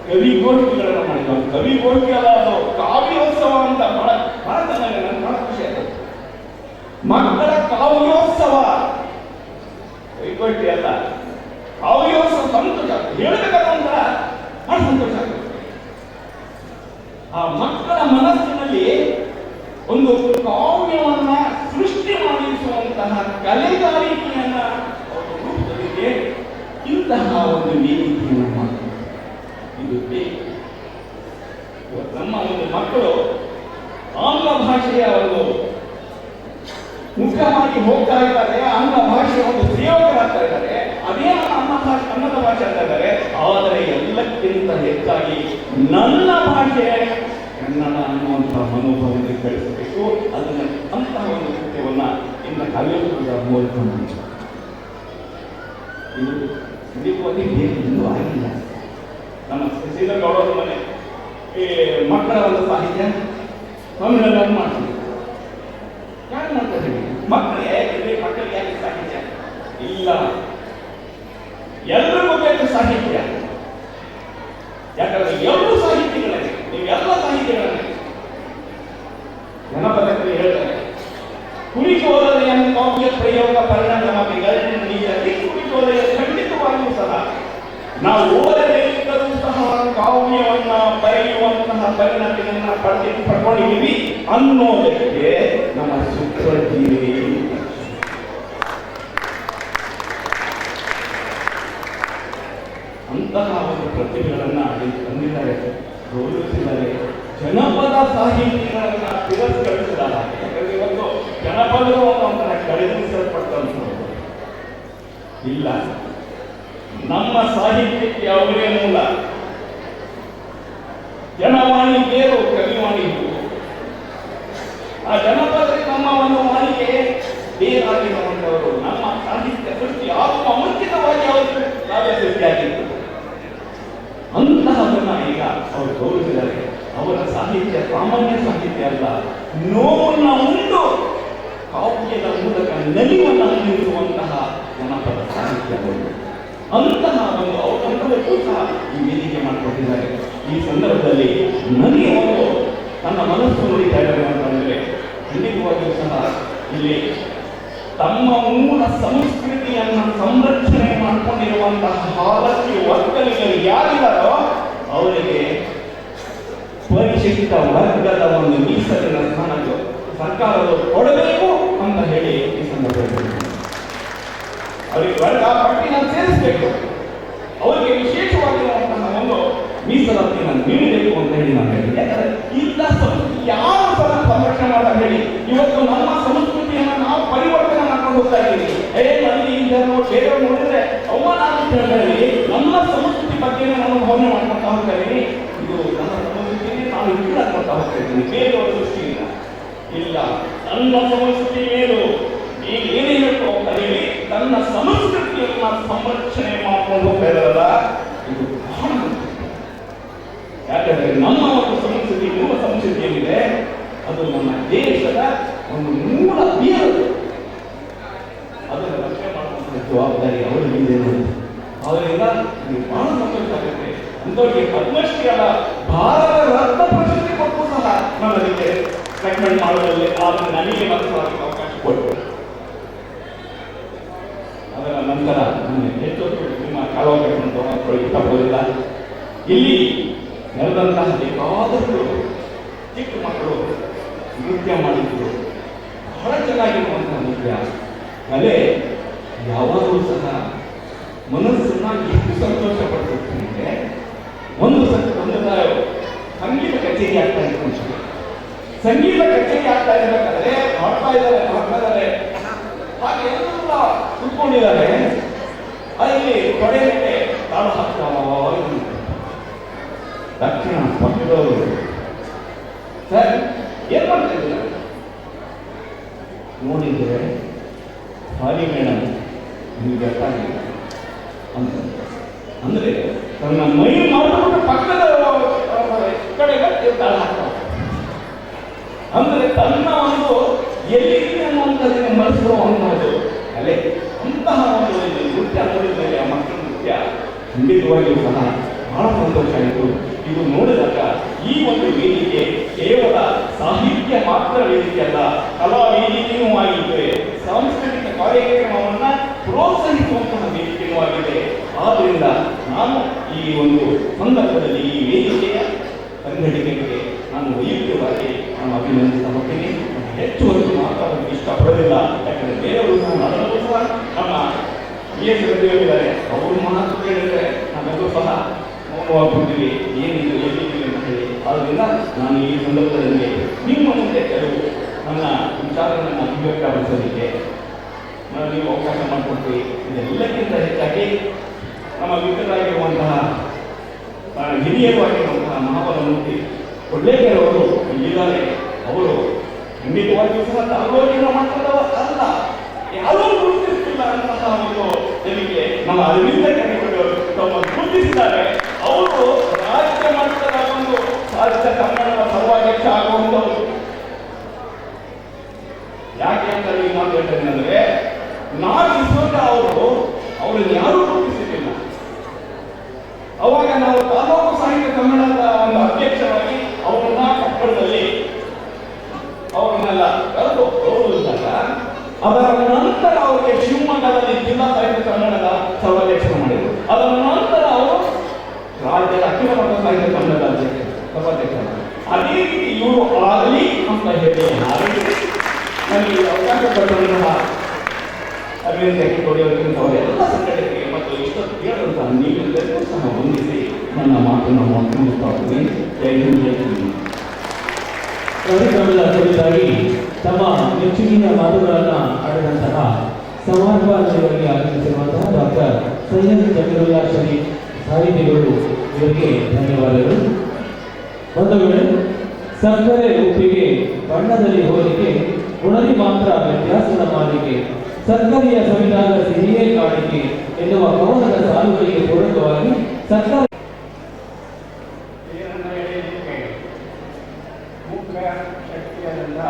ಕವಿಗೋಷ್ಠಿಗಳನ್ನು ಮಾಡಿದ್ರು. ಕವಿಗೋಷ್ಠಿ ಅಲ್ಲ, ಅದು ಕಾವ್ಯೋತ್ಸವ ಅಂತ ಬಹಳ ಬಹಳ ಚೆನ್ನಾಗಿ ನನಗೆ ಬಹಳ ಖುಷಿ ಆಯ್ತು. ಮಕ್ಕಳ ಕಾವ್ಯೋತ್ಸವ, ಕವಿಗೋಷ್ಠಿ ಅಲ್ಲ, ಕಾವ್ಯೋತ್ಸವ. ಸಂತೋಷ ಹೇಳಬೇಕಾದಂತ ಬಹಳ ಸಂತೋಷ ಆಗುತ್ತೆ. ಆ ಮಕ್ಕಳ ಮನಸ್ಸಿನಲ್ಲಿ ಒಂದು ಕಾವ್ಯವನ್ನ ಸೃಷ್ಟಿ ಮಾಡಿಸುವಂತಹ ಕಲೆಗಾರಿಕೆಯನ್ನ ರೂಪಿಸಲಿಕ್ಕೆ ಇಂತಹ ಒಂದು ವೇದಿಕೆಯನ್ನು ಮಾಡಿ ಇದು ಬೇಕು. ನಮ್ಮ ಒಂದು ಮಕ್ಕಳು ಆಂಗ್ಲ ಭಾಷೆಯ ಒಂದು ಮುಖ್ಯವಾಗಿ ಹೋಗ್ತಾ ಇದ್ದಾರೆ, ಆಂಗ್ಲ ಭಾಷೆಯ ಒಂದು ಸೇವಕರಾಗ್ತಾ ಇದ್ದಾರೆ. ಅದೇನೋ ನಮ್ಮ ಭಾಷೆ, ಕನ್ನಡ ಭಾಷೆ ಅಂತ ಇದ್ದಾರೆ. ಆದರೆ ಎಲ್ಲಕ್ಕಿಂತ ಹೆಚ್ಚಾಗಿ ನನ್ನ ಭಾಷೆ ಕನ್ನಡ ಅನ್ನುವಂತಹ ಮನೋಭಾವನೆ ಬೆಳೆಸಬೇಕು. ಅದನ್ನ ಅಂತಹ ಒಂದು ಕೃತ್ಯವನ್ನ ಇನ್ನು ಕಾವ್ಯೋತ್ಸವದ ಮೂಲಕ ಇದು ಖಂಡಿತವಾಗಿ ಬೇರೆ ಇನ್ನೂ ಆಗಿಲ್ಲ. ನಮ್ಮ ಶ್ರೀಧರಗೌಡರ ಮನೆ ಈ ಮಕ್ಕಳ ಒಂದು ಸಾಹಿತ್ಯ ಸಮ್ಮೇಳನ ಮಾಡ್ತೀವಿ. ಯಾರು ಮಾಡ್ತಾರೆ? ಮಕ್ಕಳಿಗೆ ಯಾಕೆ ಸಾಹಿತ್ಯ ಇಲ್ಲ? ಎಲ್ರಿಗೂ ಬೇಕು ಸಾಹಿತ್ಯ. ಯಾಕಂದ್ರೆ ಎರಡು ಸಾಹಿತ್ಯಗಳೇ, ನೀವೆಲ್ಲ ಸಾಹಿತ್ಯಗಳನ್ನೇ ಜನಪದದಲ್ಲಿ ಹೇಳ್ತಾರೆ, ಕುರಿಕೋಲೆಯನ್ನು ಕಾವ್ಯ ಪ್ರಯೋಗ ಪರಿಣಾಮವಾಗಿ ಕುರಿಕೋಲೆಯ ಖಂಡಿತವಾಗಿಯೂ ಸಹ ನಾವು ಓದಬೇಕಾದರೂ ಸಹ ಕಾವ್ಯವನ್ನ ಬರೆಯುವಂತಹ ಪರಿಣತಿಯನ್ನ ಪಡ್ಕೊಂಡಿದ್ದೀವಿ ಅನ್ನೋದಕ್ಕೆ ನಮ್ಮ ಸುಪ್ರಜೀವಿ ಅಂತಹ ಒಂದು ಪ್ರತಿಭೆಗಳನ್ನ ತಂದಿದ್ದಾರೆ, ಗೌರವಿಸಿದ್ದಾರೆ. ಜನಪದ ಸಾಹಿತ್ಯಗಳನ್ನ ತಿರಸ್ಕರಿಸಿದಾಗ, ಯಾಕಂದ್ರೆ ಇವತ್ತು ಜನಪದವು ಒಂಥರ ಕಡಿಮಿಸಲ್ಪಟ್ಟಂಥದ್ದು ಇಲ್ಲ. ನಮ್ಮ ಸಾಹಿತ್ಯಕ್ಕೆ ಅವರೇ ಮೂಲ. ಜನವಾಣಿ ಬೇರು, ಕವಿವಾಣಿ ಬೇರು. ಆ ಜನಪದಕ್ಕೆ ನಮ್ಮ ಒಂದು ವಾಣಿಗೆ ಬೇರಾಗಿರುವಂಥವರು. ನಮ್ಮ ಸಾಹಿತ್ಯ ಸೃಷ್ಟಿ ಆಗುವ ಮುಂಚಿತವಾಗಿ ಅವರು ಕಾವ್ಯ ಸೃಷ್ಟಿಯಾಗಿತ್ತು. ಅಂತಹದನ್ನ ಈಗ ಅವರು ಗೌರವಿಸಿದ್ದಾರೆ. ಅವರ ಸಾಹಿತ್ಯ ಸಾಮಾನ್ಯ ಸಾಹಿತ್ಯ ಅಲ್ಲ, ನೋವನ್ನ ಉಂಟು ಕಾವ್ಯದ ಮೂಲಕ ನಲಿವನ್ನು ಅಂದಿರುವಂತಹ ಜನಪದ ಸಾಹಿತ್ಯ. ಸಾಹಿತ್ಯ ಅವರು ಅಂತಹ ಒಂದು ಅವಕಾಶಕ್ಕೂ ಸಹ ಈ ವೇದಿಕೆ ಮಾಡಿಕೊಟ್ಟಿದ್ದಾರೆ. ಈ ಸಂದರ್ಭದಲ್ಲಿ ನನಗೆ ಒಂದು ನನ್ನ ಮನಸ್ಸು ನೋಡಿತಾ ಇದ್ದಾರೆ ಅಂತಂದರೆ ಖಂಡಿತವಾಗಿಯೂ ಸಹ ಇಲ್ಲಿ ತಮ್ಮ ಮೂಲ ಸಂಸ್ಕೃತಿಯನ್ನು ಸಂರಕ್ಷಣೆ ಮಾಡಿಕೊಂಡಿರುವಂತಹ ಹಾಲಕ್ಕಿ ವರ್ಗಗಳು ಯಾರಿದ್ದಾರೋ ಅವರಿಗೆ ಪರಿಶಿಷ್ಟ ವರ್ಗದ ಒಂದು ಮೀಸಲಿನ ಸ್ಥಾನಗಳು ಸರ್ಕಾರವು ಕೊಡಬೇಕು ಅಂತ ಹೇಳಿ ಈ ಸಂದರ್ಭದಲ್ಲಿ ಅವರಿಗೆ ವರ್ಗ ಪಟ್ಟಿನ ಸೇರಿಸಬೇಕು, ಅವರಿಗೆ ವಿಶೇಷವಾಗಿರುವಂತಹ ಒಂದು ಮೀಸಲಾತಿಯನ್ನು ನೀಡಬೇಕು ಅಂತ ಹೇಳಿ ನಾನು ಹೇಳಿದೆ. ಯಾಕಂದ್ರೆ ಇಂಥ ಸಂಸ್ಕೃತಿ ಯಾರು ಸಹ ಸಂರಕ್ಷಣೆ ಮಾಡಲ್ಲ ಹೇಳಿ. ಇವತ್ತು ನಮ್ಮ ಸಂಸ್ಕೃತಿಯನ್ನು ನಾವು ಪರಿವರ್ತನೆ ಮಾಡ್ಕೊಂಡು ಹೋಗ್ತಾ ಇದ್ದೀವಿ. ಅಲ್ಲಿ ಇಂಥವ್ರು ಬೇರೆಯವ್ರು ನೋಡಿದ್ರೆ ಅವಮಾನ ಅಂತ ಹೇಳಿ ನಮ್ಮ ಸಂಸ್ಕೃತಿ ಬಗ್ಗೆ ನಾನು ಭಾವನೆ ಮಾಡ್ಕೊಳ್ತಾ ಹೋಗ್ತಾ ಇದ್ದೀನಿ. ಇದು ನನ್ನ ಸಂಸ್ಕೃತಿಯಲ್ಲಿ ನಾನು ಇಲ್ಲ ಮಾಡ್ತಾ ಹೋಗ್ತಾ ಇದ್ದೀನಿ ಬೇರೆಯವರ ದೃಷ್ಟಿಯಿಂದ ಇಲ್ಲ. ನನ್ನ ಸಂಸ್ಕೃತಿ ಮೇಲೂ ಈಗ ಏನೇ ಹೇಳ್ಕೊ ಅಂತ ಹೇಳಿ ತನ್ನ ಸಂಸ್ಕೃತಿಯನ್ನ ಸಂರಕ್ಷಣೆ ಮಾಡ್ಕೊಂಡು ಹೋಗ್ತಾ ಇದ್ದಾರಲ್ಲ, ಇದು ಬಹಳ ಯಾಕಂದ್ರೆ ನಮ್ಮ ಒಂದು ಸಂಸ್ಕೃತಿ ಮೂಲ ಸಂಸ್ಕೃತಿ ಏನಿದೆ ಅದು ನಮ್ಮ ದೇಶದ ಒಂದು ಮೂಲ ಬೀರು. ಅದನ್ನು ರಕ್ಷಣೆ ಮಾಡುವಂತಹ ಜವಾಬ್ದಾರಿ ಅವರಿಗೆ ಇದೆ. ಅವರಿಂದ ಇದು ಬಹಳ ಸಂತೋಷ ಆಗುತ್ತೆ. ಅಂತವರಿಗೆ ಪದ್ಮಶ್ರೀ ಅಲ್ಲ ಭಾರತ ರತ್ನ ಪ್ರಶಸ್ತಿ ಕೊಟ್ಟು ಸಹ ನಾನು ಅದಕ್ಕೆ ರೆಕಮೆಂಡ್ ಮಾಡೋದ್ರಲ್ಲಿ ಆದ್ರೆ ನನಗೆ ಮಾತ್ರವಾಗಿ ಅವಕಾಶ ಕೊಟ್ಟು ಅದರ ನಂತರ ನನಗೆ ಹೆಚ್ಚು ನಿಮ್ಮ ಕಾಲಾವಕಾಶವನ್ನು ತಗೊಳ್ಳಿ ಇಷ್ಟಪಡೋದಿಲ್ಲ. ಇಲ್ಲಿ ನೆರೆದಂತಹ ಬೇಕಾದಷ್ಟು ಚಿಕ್ಕ ಮಕ್ಕಳು ನೃತ್ಯ ಮಾಡಿದ್ರು, ಬಹಳ ಚೆನ್ನಾಗಿರುವಂತಹ ನೃತ್ಯ ಕಲೆ ಯಾವಾಗಲೂ ಸಹ ಮನಸ್ಸನ್ನ ಎಷ್ಟು ಸಂತೋಷ ಪಡ್ತಿರ್ತಂದ್ರೆ ಒಂದು ಸಂಗೀತ ಕಚೇರಿ ಆಗ್ತಾ ಇತ್ತು. ಸಂಗೀತ ಕಚೇರಿ ಆಗ್ತಾ ಇರಬೇಕಾದ್ರೆ ಮಾಡ್ತಾ ಇದ್ದಾರೆ ಹಾಗೆ ಎಲ್ಲ ಕುತ್ಕೊಂಡಿದ್ದಾರೆ. ಅಲ್ಲಿ ಕೊಡೆ ಮೇಲೆ ತಾಳ ಹಾಕ್ತಾ ದಕ್ಷಿಣ ಪಕ್ಷದವರು ಸರ್ ಏನ್ ಮಾಡ್ತಾ ಇದ್ದಾರೆ ನೋಡಿದ್ರೆ ಹಾಲಿ ಮೇಡಮ್ ನಿಮ್ಗೆ ಗೊತ್ತಾಗಿಲ್ಲ ಅಂತ ಅಂದ್ರೆ ತನ್ನ ಮೈ ಮಾಡಿಬಿಟ್ಟು ಪಕ್ಕದ ಕಡೆ ತಾಳ ಹಾಕ್ತಾರೆ. ಅಂದ್ರೆ ತನ್ನ ಒಂದು ಎಲ್ಲಿದೆ ಅನ್ನುವಂಥದ್ದನ್ನು ಮರೆಸಿರುವಂತಹದ್ದು ಅಲ್ಲೇ ಅಂತಹ ಒಂದು ನೃತ್ಯ ನೋಡಿದ ಮೇಲೆ ಆ ಮಕ್ಕಳ ನೃತ್ಯ ಖಂಡಿತವಾಗಿಯೂ ಸಹ ಬಹಳ ಸಂತೋಷ ಆಯಿತು. ಇದು ನೋಡಿದಾಗ ಈ ಒಂದು ವೇದಿಕೆ ಕೇವಲ ಸಾಹಿತ್ಯ ಮಾತ್ರ ವೇದಿಕೆ ಅಲ್ಲ, ಕಲಾ ವೇದಿಕೆಯೂ ಆಗಿದೆ, ಸಾಂಸ್ಕೃತಿಕ ಕಾರ್ಯಕ್ರಮವನ್ನ ಪ್ರೋತ್ಸಾಹಿಸುವಂತಹ ವೇದಿಕೆಯೂ ಆಗಿದೆ. ಆದ್ದರಿಂದ ನಾನು ಈ ಒಂದು ಸಂದರ್ಭದಲ್ಲಿ ಈ ವೇದಿಕೆಯ ಸಂಘಟನೆಗೆ ನಾನು ವೈಯಕ್ತಿಕವಾಗಿ ನಾನು ಅಭಿನಂದಿಸ್ತಾ ಹೋಗ್ತೀನಿ. ಹೆಚ್ಚು ಹೊತ್ತು ಮಾತಾಡೋದಕ್ಕೆ ಇಷ್ಟಪಡೋದಿಲ್ಲ. ಯಾಕಂದ್ರೆ ಬೇರೆಯವರು ಸಹ ನನಗೂ ಸಹ ನಮ್ಮ ಹೇಳಿದ್ದಾರೆ, ಅವರು ಮಾತು ಕೇಳಿದ್ರೆ ನಾವೆಲ್ಲರೂ ಸಹ ಮೌನವಾಗ್ಬಿಡ್ತೀವಿ, ಏನಿದು ಎಲ್ಲಿದ್ದೀವಿ ಅಂತ ಹೇಳಿ. ಆದ್ದರಿಂದ ನಾನು ಈ ಸಂದರ್ಭದಲ್ಲಿ ನಿಮ್ಮ ಮುಂದೆ ಕೆಲವು ನನ್ನ ವಿಚಾರಗಳನ್ನು ಅಭಿವ್ಯಕ್ತಪಡಿಸೋದಕ್ಕೆ ನೀವು ಅವಕಾಶ ಮಾಡಿಕೊಡ್ತೀವಿ. ಇದೆಲ್ಲಕ್ಕಿಂತ ಹೆಚ್ಚಾಗಿ ನಮ್ಮ ಮಿತ್ರರಾಗಿರುವಂತಹ ಹಿರಿಯರು ಆಗಿರುವಂತಹ ಮಹಾಬಲಮೂರ್ತಿ ಕೊಡ್ಲೇಕರವರು ಇಲ್ಲಿದ್ದಾರೆ. ಅವರು ಖಂಡಿತವಾಗಿಯೂ ಸಹ ತಾಲೂಕಿನ ಮಟ್ಟದವ ಅಲ್ಲ, ಯಾರೂ ಗುರುತಿಸಿಲ್ಲ ಅಂತಹ ಒಂದು ಜನಕ್ಕೆ ನಮ್ಮ ಅರವಿಂದ ಕಣಿಗಳು ತಮ್ಮ ಗುರುತಿಸಿದ್ದಾರೆ. ಅವರು ರಾಜ್ಯ ಮಟ್ಟದ ಒಂದು ರಾಜ್ಯ ಕನ್ನಡದ ಸರ್ವಾಧ್ಯಕ್ಷ ಆಗುವಂಥವ್ರು. ಯಾಕೆ ಅಂತ ಈ ಮಾತು ಹೇಳ್ತೇನೆ ಅಂದ್ರೆ ನಾಗಿಸುವಾಗ ಅವ್ರನ್ನ ಯಾರೂ ಗುರುತಿಸಿಲ್ಲ. ಅವಾಗ ನಾವು ತಾಲೂಕು ಸಾಹಿತ್ಯ ಸಮ್ಮೇಳನದ ಒಂದು ಅಧ್ಯಕ್ಷರಾಗಿ ಅವರನ್ನ ಕೊಪ್ಪಳದಲ್ಲಿ ಅವರನ್ನೆಲ್ಲ ಕರೆದು ಗೌರವಿಸಿದಾಗ ಅದರ ನಂತರ ಅವರಿಗೆ ಶಿವಮೊಗ್ಗದಲ್ಲಿ ಜಿಲ್ಲಾ ಸಾಹಿತ್ಯ ಸಮ್ಮೇಳನದ ಸರ್ವಾಧ್ಯಕ್ಷರು ಮಾಡಿದರು. ಅದರ ನಂತರ ಅವರು ರಾಜ್ಯದ ಅಖಿಲ ಭಾರತ ಸಾಹಿತ್ಯ ಸಮ್ಮೇಳನದ ಸರ್ವಾಧ್ಯಕ್ಷರು. ಅದೇ ರೀತಿ ಇವರು ಆಗಲಿ ಅಂತ ಹೇಳಿ ನನಗೆ ಅವಕಾಶ ಕೊಟ್ಟಂತಹ ಅರವಿಂದ ಕೊಡಿಯವರಿಗಿಂತ ಅವರೆಲ್ಲ ಸಂಘಟನೆಗೆ ಮತ್ತು ಇಷ್ಟೊತ್ತು ಕೇಳುವಂತಹ ನೀವೆಲ್ಲರಿಗೂ ಸಹ ಹೊಂದಿಸಿ ನನ್ನ ಮಾತನ್ನು ಮುಗಿಸ್ತಾ ಹೋಗ್ತೀನಿ. ಜೈ ಹಿಂದ್, ಜೈ ಹಿಂದ್. ಕಾರ್ಯಕ್ರಮದ ಕುರಿತಾಗಿ ತಮ್ಮ ಮೆಚ್ಚುಗಿನ ಮಾತುಗಳನ್ನು ಆಡಿದಂತಹ ಸಮಾರಂಭಗಳಿಗೆ ಆಗಮಿಸಿರುವಂತಹ ಡಾಕ್ಟರ್ ಸೈಯದ್ ಜಮೀರುಲ್ಲಾ ಶರೀಫ್ ಸಾಹಿತಿಗಳು ಇವರಿಗೆ ಧನ್ಯವಾದಗಳು. ಬಂಧುಗಳೇ, ಸಕ್ಕರೆ ಉಪ್ಪಿಗೆ ಬಣ್ಣದಲ್ಲಿ ಹೋಲಿಕೆ, ಗುಣದಿ ಮಾತ್ರ ವ್ಯತ್ಯಾಸದ ಮಾಲಿಕೆ, ಸಕ್ಕರೆಯ ಸವಿದಾಗ ಸಿಹಿಯೇ ಕಾಣಿಕೆ ಎನ್ನುವ ಕವನದ ಸಾಲುಗಳಿಗೆ ಪೂರಕವಾಗಿ ಸರ್ಕಾರ ಮುಖ್ಯ ಶಕ್ತಿಯಾದಂಥ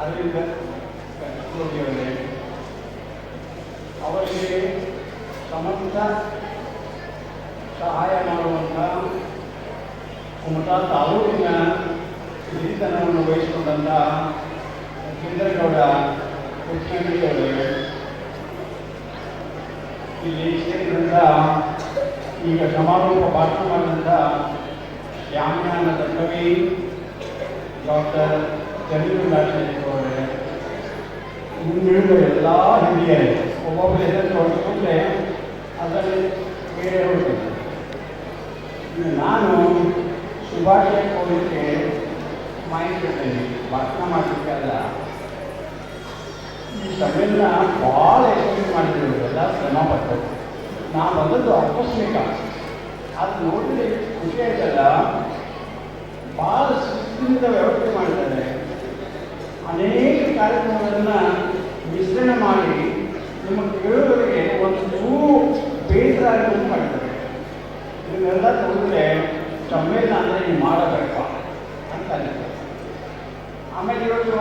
ಅರವಿಂದ ಅವರಿಗೆ ಸಮರ್ಥ ಸಹಾಯ ಮಾಡುವಂಥ ಕುಮಟಾ ತಾಲೂಕಿನ ಹಿರಿತನವನ್ನು ವಹಿಸಿಕೊಂಡಂಥ ಚಂದ್ರಗೌಡ ಕೃಷ್ಣಗಿರಿಯವರಿಗೆ ಇಲ್ಲಿ ಸೇರಿದಂಥ ಈಗ ಸಮಾರೋಪ ಭಾಷಣ ಮಾಡಿದಂಥ ಶ್ಯಾಮಯಾನದ ಕವಿ ಡಾಕ್ಟರ್ ಚಂದ್ರಗಾಚಾರ್ಯವರೇ, ಇನ್ನುಳಿದ ಎಲ್ಲ ಹಿರಿಯರೇ, ಒಬ್ಬೊಬ್ಬರ ಹೆಸರು ಹೊರಟುಕೊಂಡ್ರೆ ಅದರಲ್ಲಿ ಬೇರೆ ಹೊರಟು. ನಾನು ಶುಭಾಶಯ ಕೋರಿಕೆ ಮಾಹಿತಿರ್ತೇನೆ, ಭಾಷಣ ಮಾಡಲಿಕ್ಕೆ ಅಲ್ಲ. ಈ ಸಮ್ಮೇಳನ ಭಾಳ ಯಶಸ್ವಿ ಮಾಡಿದ್ರು, ಎಲ್ಲ ಶ್ರಮಪಟ್ಟು. ನಾ ಬಂದದ್ದು ಆಕಸ್ಮಿಕ, ಅದು ನೋಡಿದ್ರೆ ಖುಷಿ ಆಯ್ತಲ್ಲ. ಭಾಳ ಶಿಸ್ತಿನಿಂದ ವ್ಯವಸ್ಥೆ ಮಾಡಿದ್ದಾರೆ. ಅನೇಕ ಕಾರ್ಯಕ್ರಮಗಳನ್ನು ಮಿಶ್ರಣ ಮಾಡಿ ನಿಮ್ಮ ಕೇಳುವವರಿಗೆ ಒಂದು ಚೂರು ಬೇಸರ ಆಗುವಂತೆ ಮಾಡ್ತಾರೆ. ಇದನ್ನೆಲ್ಲ ನೋಡಿದ್ರೆ ಸಮ್ಮೇಳನ ಅಂದರೆ ನೀವು ಮಾಡಬೇಕ ಅಂತ ಅನಿಸ್ತದೆ. ಆಮೇಲೆ ಇವತ್ತು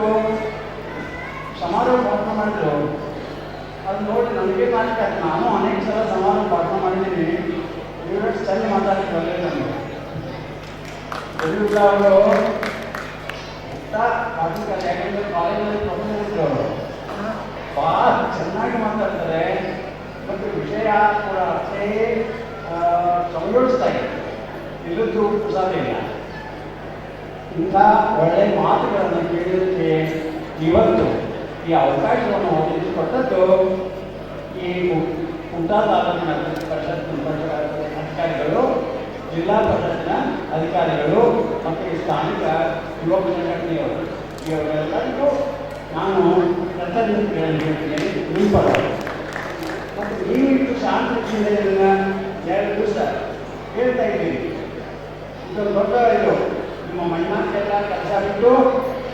ಸಮಾರೋಹ ಭಾಷಣ ಮಾಡಿದ್ರು, ಅದು ನೋಡಿ ನನಗೆ ನಾಚಿಕೆ ಆಯ್ತು. ನಾನು ಅನೇಕ ಸಲ ಸಮಾರೋಹ ಭಾಷಣ ಮಾಡಿದ್ದೀನಿ, ಇವತ್ತು ಸರಿ ಮಾತಾಡಲಿಕ್ಕೆ ಬರಲಿಲ್ಲ ನನಗೆ. ಯಡಿಯೂರಪ್ಪ ಅವರು ಯಾಕಂದರೆ ಕಾಲೇಜಲ್ಲಿ ಪ್ರೊಫೆಸರ್ ಇದ್ರು, ಅವರು ಭಾಳ ಚೆನ್ನಾಗಿ ಮಾತಾಡ್ತಾರೆ ಮತ್ತು ವಿಷಯ ಕೂಡ ಅಷ್ಟೇ ಸಂಯೋಜಿಸ್ತಾ ಇದೆ. ಇಲ್ಲದ್ದು ಸಾಧ್ಯ. ಇಂಥ ಒಳ್ಳೆಯ ಮಾತುಗಳನ್ನು ಕೇಳೋದಕ್ಕೆ ಇವತ್ತು ಈ ಅವಕಾಶವನ್ನು ಒದಗಿಸಿಕೊಟ್ಟದ್ದು ಈ ಕುಮಟಾ ತಾಲೂಕಿನ ಪರಿಷತ್ ಅಧಿಕಾರಿಗಳು, ಜಿಲ್ಲಾ ಪರಿಷತ್ತಿನ ಅಧಿಕಾರಿಗಳು ಮತ್ತು ಈ ಸ್ಥಾನಿಕ ಯುವಕ ಸಂಘಟನೆಯವರು, ಇವರೆಲ್ಲರಿಗೂ ನಾನು ಕೃತಜ್ಞತೆಗಳನ್ನು ಹೇಳ್ತೀನಿ ನಿಮ್ಮ ಪರವಾಗಿ. ಮತ್ತು ನೀವಿಟ್ಟು ಶಾಂತಿಯಿಂದ ಇದನ್ನು 2 ದಿವಸ ಹೇಳ್ತಾ ಇದ್ದೀರಿ. ಇದೊಂದು ದೊಡ್ಡ ಇದು. ನಿಮ್ಮ ಮಣ್ಣಾಕೆಲ್ಲ ಕೆಲಸ ಬಿಟ್ಟು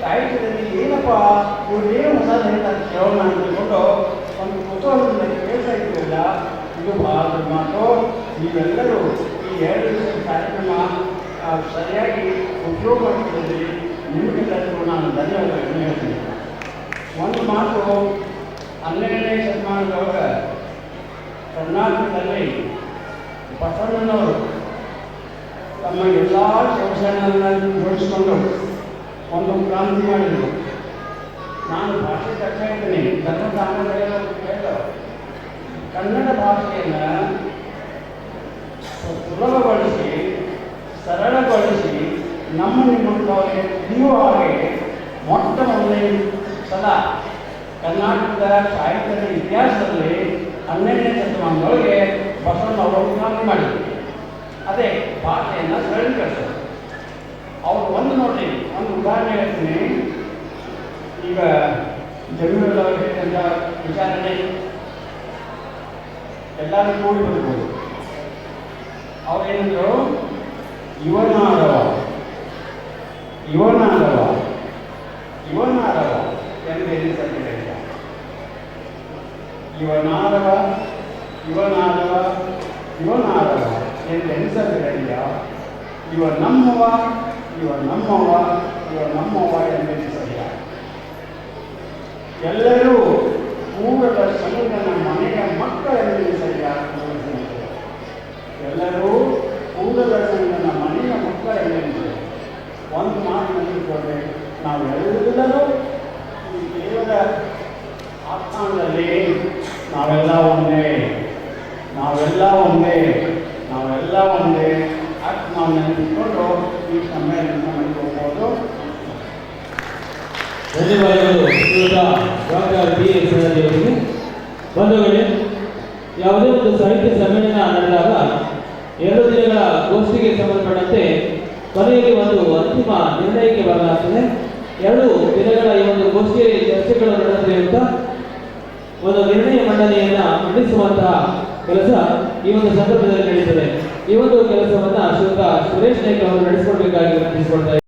ಸಾಹಿತ್ಯದಲ್ಲಿ ಏನಪ್ಪ ಇವ್ರೇನು ಹೊಸ ಹೇಳ್ತಾರೆ ಕೇಳೋಣ ಅಂತ ತಿಳ್ಕೊಂಡು ಒಂದು ಕುತೂಹಲದಿಂದ ಕೇಳ್ತಾ ಇದ್ದೀರಲ್ಲ, ಇದು ಭಾಳ ದೊಡ್ಡ ಮಾತು. ನೀವೆಲ್ಲರೂ ಈ 2 ದಿವಸದ ಕಾರ್ಯಕ್ರಮ ಸರಿಯಾಗಿ ಉಪಯೋಗ ಮಾಡ್ತಿದ್ದೀರಿ. ನಿಮಗೆಲ್ಲರಿಗೂ ನಾನು ಧನ್ಯವಾದಗಳನ್ನು ಹೇಳ್ತೀನಿ. ಒಂದು ಮಾತು, 12ನೇ ಶತಮಾನದೊಳಗೆ ಕರ್ನಾಟಕದಲ್ಲಿ ಬಸವಣ್ಣನವರು ತಮ್ಮ ಎಲ್ಲ ಕೆಲಸಗಳನ್ನು ಜೋಡಿಸಿಕೊಂಡು ಒಂದು ಕ್ರಾಂತಿ ಮಾಡಿದರು. ನಾನು ಭಾಷೆ ಕಷ್ಟ ಇದ್ದೀನಿ, ಧರ್ಮ ಸಾಮಾನ್ಯಗಳು ಕೇಳಿದರು. ಕನ್ನಡ ಭಾಷೆಯನ್ನು ಸುಲಭಗೊಳಿಸಿ ಸರಳಗೊಳಿಸಿ ನಿಮ್ಮಂಥವರಿಗೆ ತಿಳಿಯುವ ಹಾಗೆ ಮೊಟ್ಟ ಮೊದಲನೇ ಸಲ ಕರ್ನಾಟಕದ ಸಾಹಿತ್ಯದ ಇತಿಹಾಸದಲ್ಲಿ 12ನೇ ಶತಮಾನದೊಳಗೆ ಬಸವಣ್ಣವರು ಕ್ರಾಂತಿ ಮಾಡಿದರು. ಅದೇ ಭಾಷೆಯನ್ನು ಸರಳೀಕರಿಸೋದು. ಅವರು ಒಂದು ನೋಡಿ, ಒಂದು ಉದಾಹರಣೆ ಹೇಳ್ತೀನಿ. ಈಗ ಜಮೀನವರು ಹೇಳಿದಂಥ ವಿಚಾರಣೆ ಎಲ್ಲರೂ ಕೂಡಿ ಬರ್ಬೋದು. ಅವರೇನಂದ್ರು, ಇವನಾರವ ಎಂದು ಎನಿಸಲಿಲ್ಲ. ಇವನಾರವ ಎಂದು ಎನಿಸಲಿಲ್ಲ. ಇವ ನಮ್ಮವ ಎಂದೆನಿಸಲಿಲ್ಲ. ಎಲ್ಲರೂ ಕೂಡಲ ಸಂಗನ ಮನೆಯ ಮಕ್ಕಳೆಂದೆನಿಸಲಿಲ್ಲ. ಎಲ್ಲರೂ ಕೂಡಲ ಸಂಗನ ಮನೆಯ ಮಕ್ಕಳೆಂದೆನಿಸಲಿಲ್ಲ. ಒಂದು ಮಾತು ನೆನಪಿಕೊಂಡೆ, ನಾವೆಲ್ಲರೂ ಈ ದೇವರ ಆಸ್ಥಾನದಲ್ಲಿ ನಾವೆಲ್ಲ ಒಂದೇ ಅಷ್ಟು ನಾವು ನೆನಪಿಕೊಂಡು ಈ ಸಮ್ಮೇಳನ ಮಾಡಿಕೊಳ್ಬೋದು. ಧನ್ಯವಾದಗಳು ಡಾಕ್ಟರ್ ಬಿ ಎಸ್ ಅವರಿಗೆ. ಬಂಧುಗಳೇ, ಯಾವುದೇ ಒಂದು ಸಾಹಿತ್ಯ ಸಮ್ಮೇಳನ ನಡೆದಾಗ 2 ದಿನಗಳ ಗೋಷ್ಠಿಗೆ ಸಂಬಂಧಪಟ್ಟಂತೆ ಕೊನೆಯಲ್ಲಿ ಒಂದು ಅಂತಿಮ ನಿರ್ಣಯಕ್ಕೆ ಬರಲಾಗ್ತದೆ. 2 ದಿನಗಳ ಈ ಒಂದು ಗೋಷ್ಠಿ ಚರ್ಚೆಗಳು ನಡೆದಿರುವಂಥ ಒಂದು ನಿರ್ಣಯ ಮಂಡನೆಯನ್ನ ಮಂಡಿಸುವಂತಹ ಕೆಲಸ ಈ ಒಂದು ಸಂದರ್ಭದಲ್ಲಿ ನಡೀತದೆ. ಈ ಒಂದು ಕೆಲಸವನ್ನ ಶ್ರೀಯುತ ಸುರೇಶ್ ನಾಯ್ಕ ಅವರು ನಡೆಸಿಕೊಳ್ಬೇಕಾಗಿ ವಿನಂತಿಸಿಕೊಳ್ತಾ